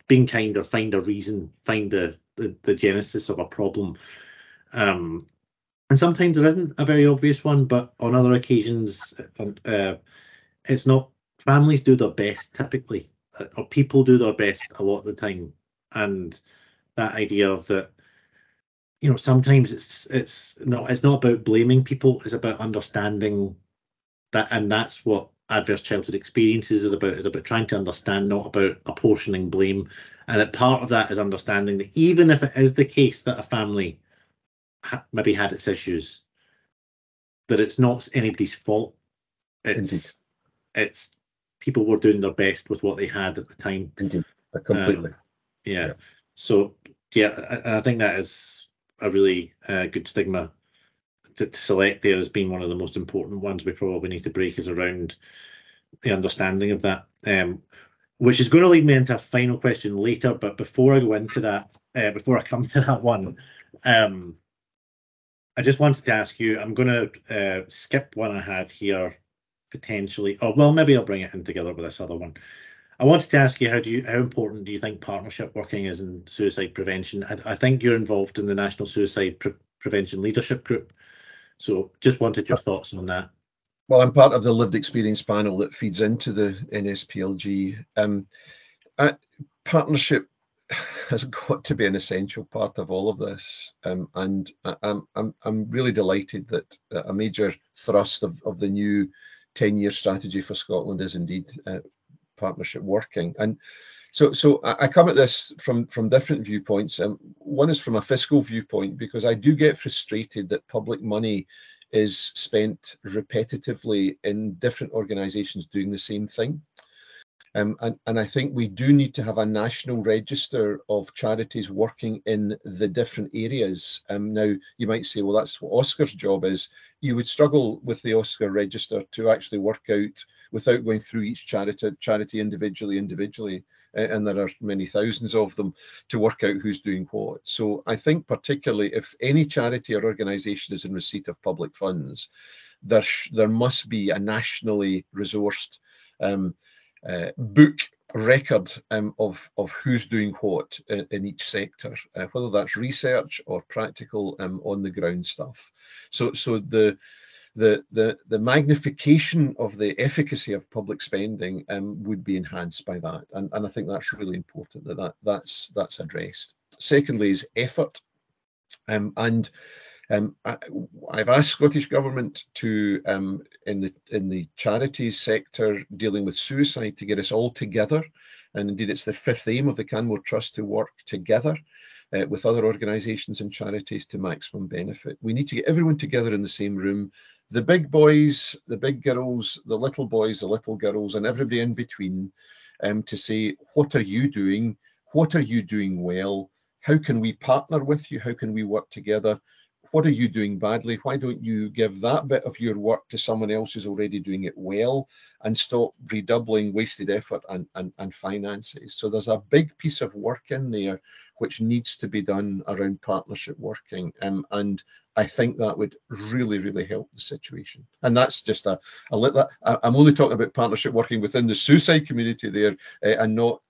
being kind, or find a reason, find the genesis of a problem. And sometimes there isn't a very obvious one, but on other occasions, it's not. Families do their best typically, or people do their best a lot of the time, and that idea of that, sometimes it's not about blaming people, it's about understanding that, and that's what adverse childhood experiences is about trying to understand, not about apportioning blame. And part of that is understanding that even if it is the case that a family maybe had its issues, that it's not anybody's fault. It's people were doing their best with what they had at the time. Indeed, completely. Yeah. So yeah, I think that is a really good stigma to select there as being one of the most important ones we probably need to break, is around the understanding of that, which is going to lead me into a final question later. But before I go into that, before I come to that one, I just wanted to ask you, I'm going to skip one I had here potentially, or well, maybe I'll bring it in together with this other one. I wanted to ask you, how important do you think partnership working is in suicide prevention? I think you're involved in the National Suicide Prevention Leadership Group, so just wanted your thoughts on that. Well, I'm part of the lived experience panel that feeds into the NSPLG. Partnership has got to be an essential part of all of this, and I'm really delighted that a major thrust of the new 10-year strategy for Scotland is indeed partnership working. And so I come at this from different viewpoints. One is from a fiscal viewpoint, because I do get frustrated that public money is spent repetitively in different organisations doing the same thing. And I think we do need to have a national register of charities working in the different areas. Now, you might say, well, that's what Oscar's job is. You would struggle with the Oscar register to actually work out, without going through each charity individually, and there are many thousands of them, to work out who's doing what. So I think particularly if any charity or organisation is in receipt of public funds, there must be a nationally resourced book record of who's doing what in each sector, whether that's research or practical on the ground stuff. So the magnification of the efficacy of public spending would be enhanced by that, and I think that's really important that's addressed. Secondly is effort, and I've asked Scottish Government to, in the charities sector dealing with suicide, to get us all together, and indeed it's the 5th aim of the Canmore Trust to work together with other organisations and charities to maximum benefit. We need to get everyone together in the same room, the big boys, the big girls, the little boys, the little girls, and everybody in between, to say, what are you doing? What are you doing well? How can we partner with you? How can we work together? What are you doing badly? Why don't you give that bit of your work to someone else who's already doing it well, and stop redoubling wasted effort and finances? So there's a big piece of work in there which needs to be done around partnership working, and I think that would really, really help the situation. And that's just I'm only talking about partnership working within the suicide community there, and not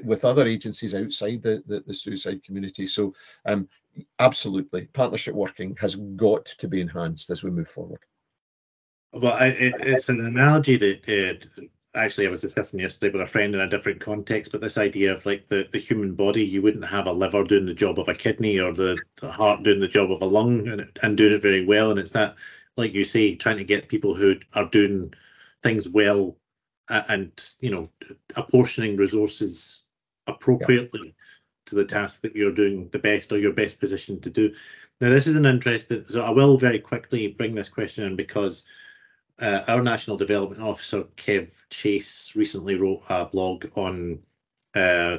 with other agencies outside the suicide community. So absolutely, partnership working has got to be enhanced as we move forward. Well, it's an analogy that actually I was discussing yesterday with a friend in a different context, but this idea of like the human body, you wouldn't have a liver doing the job of a kidney or the heart doing the job of a lung and doing it very well. And it's that, like you say, trying to get people who are doing things well and, you know, apportioning resources appropriately to the task that you're doing the best or your best position to do. Now, this is an interesting, so I will very quickly bring this question in because our National Development Officer, Kev Chase, recently wrote a blog on, now,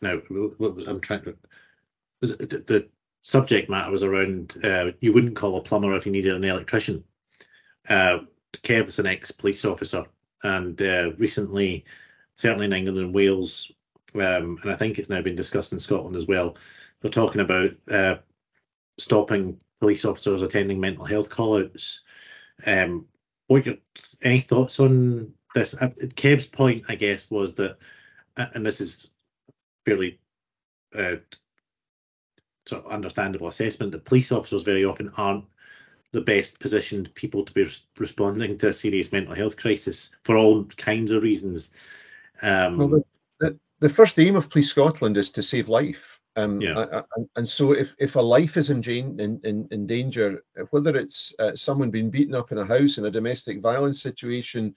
I'm trying to, the subject matter was around, you wouldn't call a plumber if you needed an electrician. Kev's an ex-police officer, and recently, certainly in England and Wales, and I think it's now been discussed in Scotland as well, they're talking about stopping police officers attending mental health call-outs. Any thoughts on this? Kev's point, I guess, was that, and this is fairly sort of understandable assessment, that police officers very often aren't the best positioned people to be responding to a serious mental health crisis for all kinds of reasons. Well, the first aim of Police Scotland is to save life. And so if a life is in danger, whether it's someone being beaten up in a house in a domestic violence situation,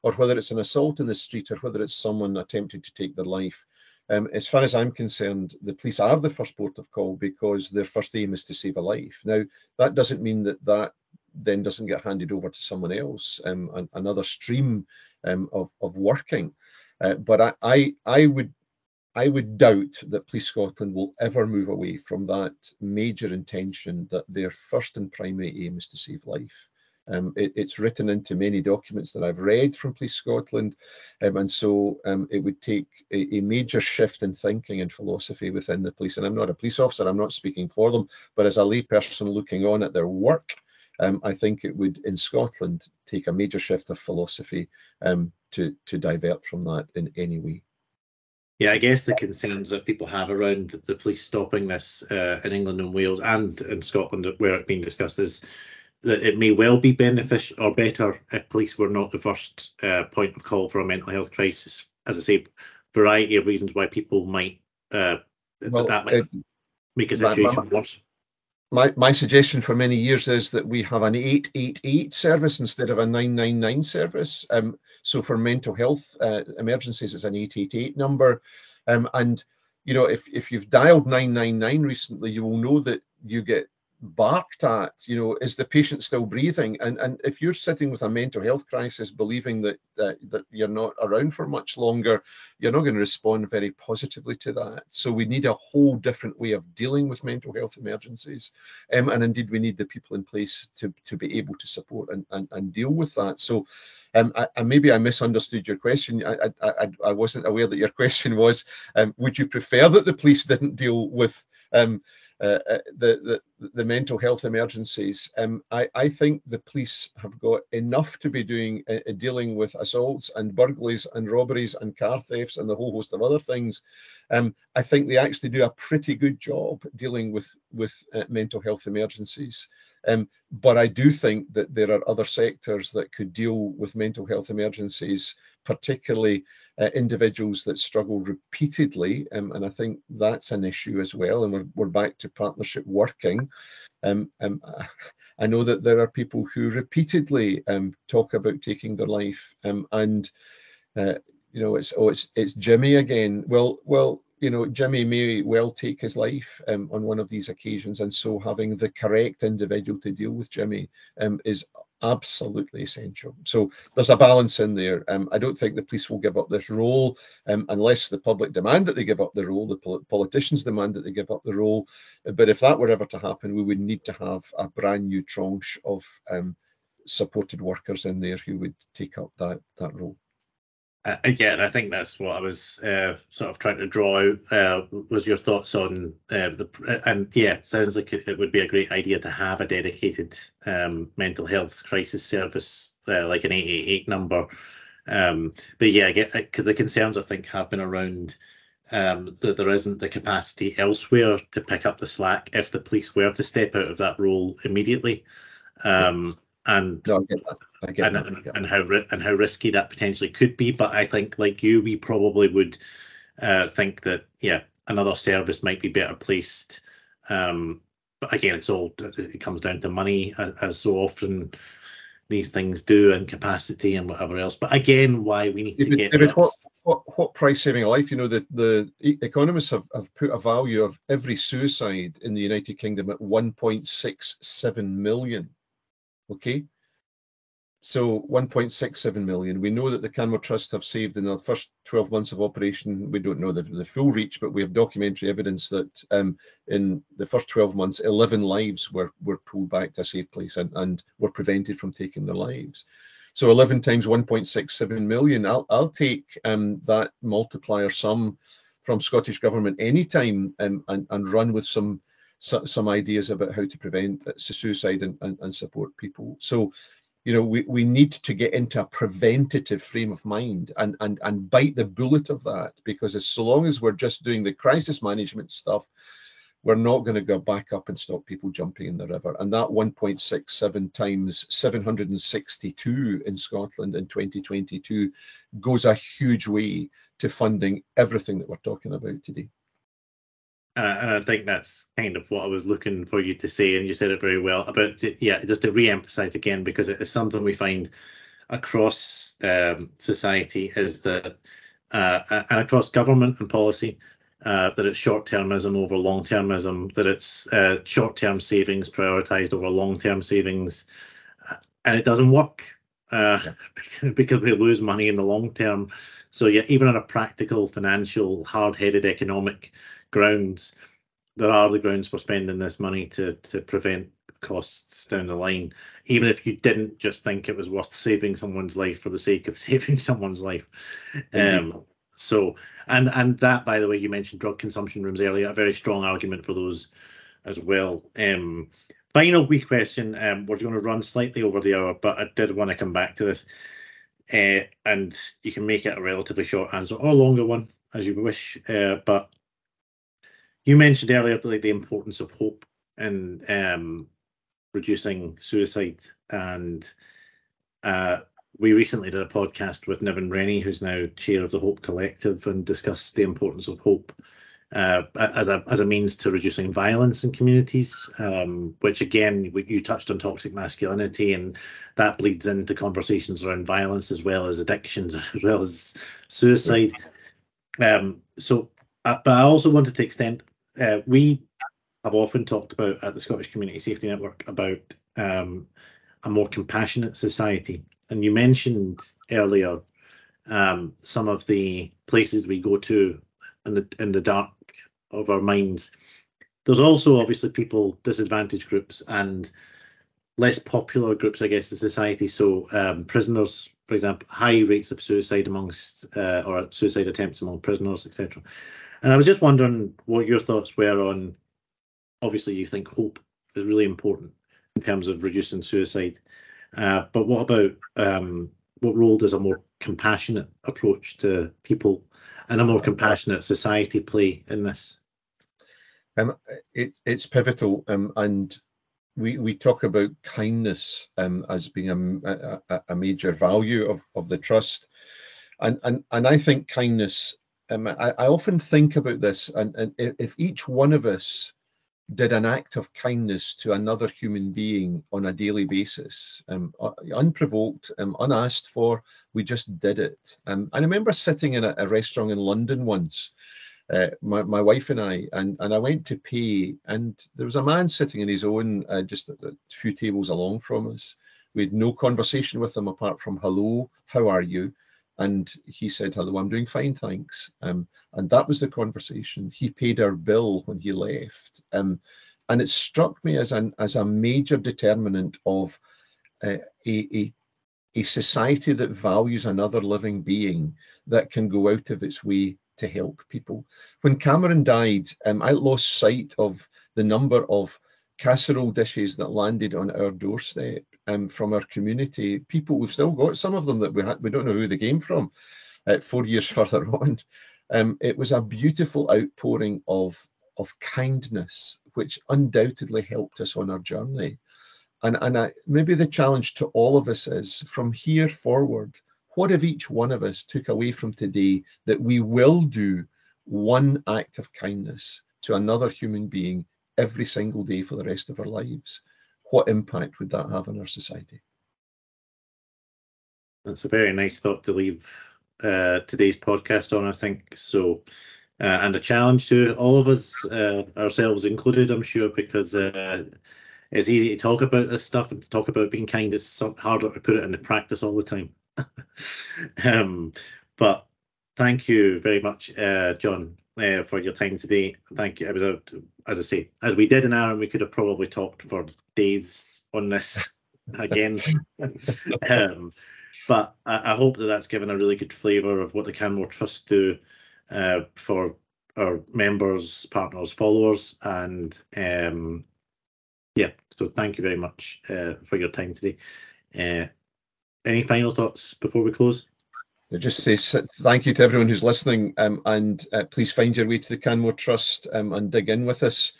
or whether it's an assault in the street, or whether it's someone attempting to take their life, as far as I'm concerned, the police are the first port of call because their first aim is to save a life. Now, that doesn't mean that then doesn't get handed over to someone else, another stream of working. But I would doubt that Police Scotland will ever move away from that major intention that their first and primary aim is to save life. It's written into many documents that I've read from Police Scotland, and so it would take a major shift in thinking and philosophy within the police. And I'm not a police officer, I'm not speaking for them, but as a layperson looking on at their work, I think it would, in Scotland, take a major shift of philosophy to divert from that in any way. Yeah, I guess the concerns that people have around the police stopping this in England and Wales and in Scotland, where it's been discussed, is that it may well be beneficial or better if police were not the first point of call for a mental health crisis. As I say, variety of reasons why people might that might make a situation worse. My suggestion for many years is that we have an 888 service instead of a 999 service. So for mental health emergencies, it's an 888 number. And you know, if you've dialed 999 recently, you will know that you get barked at. You know, is the patient still breathing? And if you're sitting with a mental health crisis, believing that that you're not around for much longer, you're not going to respond very positively to that. So we need a whole different way of dealing with mental health emergencies, and indeed we need the people in place to be able to support and deal with that. So maybe I misunderstood your question. I wasn't aware that your question was, would you prefer that the police didn't deal with the mental health emergencies? I think the police have got enough to be doing dealing with assaults and burglaries and robberies and car thefts and the whole host of other things. I think they actually do a pretty good job dealing with mental health emergencies. But I do think that there are other sectors that could deal with mental health emergencies, particularly individuals that struggle repeatedly, and I think that's an issue as well. And we're back to partnership working. I know that there are people who repeatedly talk about taking their life, and you know, it's Jimmy again. Well, you know, Jimmy may well take his life on one of these occasions, and so having the correct individual to deal with Jimmy is absolutely essential. So there's a balance in there. I don't think the police will give up this role unless the public demand that they give up the role, the politicians demand that they give up the role. But if that were ever to happen, we would need to have a brand new tranche of supported workers in there who would take up that role. Again, I think that's what I was sort of trying to draw out, was your thoughts on and yeah, sounds like it would be a great idea to have a dedicated mental health crisis service, like an 888 number. But yeah, I get, because the concerns I think have been around that there isn't the capacity elsewhere to pick up the slack if the police were to step out of that role immediately. and No, I get that. I get that. and how risky that potentially could be. But I think, like you, we probably would think that, yeah, another service might be better placed. But again, it comes down to money, as so often these things do, and capacity and whatever else. But again, why we need to get David, what price saving a life? You know, the economists have put a value of every suicide in the United Kingdom at 1.67 million. Okay, so 1.67 million. We know that the Canmore Trust have saved in the first 12 months of operation. We don't know the full reach, but we have documentary evidence that in the first 12 months, 11 lives were pulled back to a safe place and were prevented from taking their lives. So 11 times 1.67 million. I'll take that multiplier sum from Scottish Government anytime and run with some ideas about how to prevent suicide and support people. So, you know, we need to get into a preventative frame of mind and bite the bullet of that, because so long as we're just doing the crisis management stuff, we're not going to go back up and stop people jumping in the river. And that 1.67 times 762 in Scotland in 2022 goes a huge way to funding everything that we're talking about today. And I think that's kind of what I was looking for you to say, and you said it very well about, yeah, just to re-emphasize again, because it is something we find across society, is that and across government and policy, that it's short-termism over long-termism, that it's short-term savings prioritized over long-term savings, and it doesn't work because we lose money in the long term. So yeah, even on a practical, financial, hard-headed economic grounds, there are the grounds for spending this money to prevent costs down the line, even if you didn't just think it was worth saving someone's life for the sake of saving someone's life. So, and that, by the way, you mentioned drug consumption rooms earlier, a very strong argument for those as well. Final wee question, we're going to run slightly over the hour, but I did want to come back to this, and you can make it a relatively short answer or a longer one as you wish, but you mentioned earlier the importance of hope in reducing suicide, and we recently did a podcast with Niven Rennie, who's now chair of the Hope Collective, and discussed the importance of hope as a means to reducing violence in communities, which again, you touched on toxic masculinity, and that bleeds into conversations around violence as well as addictions, as well as suicide. But I also wanted to extend, we have often talked about at the Scottish Community Safety Network about a more compassionate society. And you mentioned earlier some of the places we go to in the dark of our minds. There's also obviously people, disadvantaged groups and less popular groups, I guess, in society. So prisoners, for example, high rates of suicide amongst or suicide attempts among prisoners, etc. And I was just wondering what your thoughts were on, obviously you think hope is really important in terms of reducing suicide, but what about what role does a more compassionate approach to people and a more compassionate society play in this? It's pivotal, and we talk about kindness as being a major value of the trust, and I think kindness. I often think about this, and if each one of us did an act of kindness to another human being on a daily basis, unprovoked, unasked for, we just did it. I remember sitting in a restaurant in London once, my wife and I went to pay, and there was a man sitting in his own, just a few tables along from us. We had no conversation with him apart from hello, how are you? And he said, hello, I'm doing fine, thanks. And that was the conversation. He paid our bill when he left. And it struck me as a major determinant of a society that values another living being, that can go out of its way to help people. When Cameron died, I lost sight of the number of casserole dishes that landed on our doorstep from our community. People, we've still got some of them that we don't know who they came from 4 years further on. It was a beautiful outpouring of kindness, which undoubtedly helped us on our journey. And maybe the challenge to all of us is, from here forward, what if each one of us took away from today that we will do one act of kindness to another human being every single day for the rest of our lives? What impact would that have on our society? That's a very nice thought to leave today's podcast on, I think. So, and a challenge to all of us, ourselves included, I'm sure, because it's easy to talk about this stuff and to talk about being kind. It's harder to put it into practice all the time. But thank you very much, John, for your time today. Thank you. It was as I say, as we did in Aaron, we could have probably talked for days on this again. But I hope that that's given a really good flavour of what the Canmore Trust do for our members, partners, followers, and yeah. So thank you very much for your time today. Any final thoughts before we close? I just say thank you to everyone who's listening, and please find your way to the Canmore Trust and dig in with us.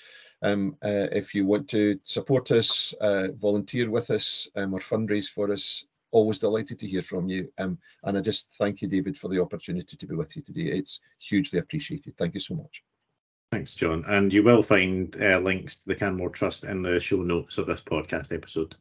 If you want to support us, volunteer with us, or fundraise for us, always delighted to hear from you. And I just thank you, David, for the opportunity to be with you today. It's hugely appreciated. Thank you so much. Thanks, John. And you will find links to the Canmore Trust in the show notes of this podcast episode.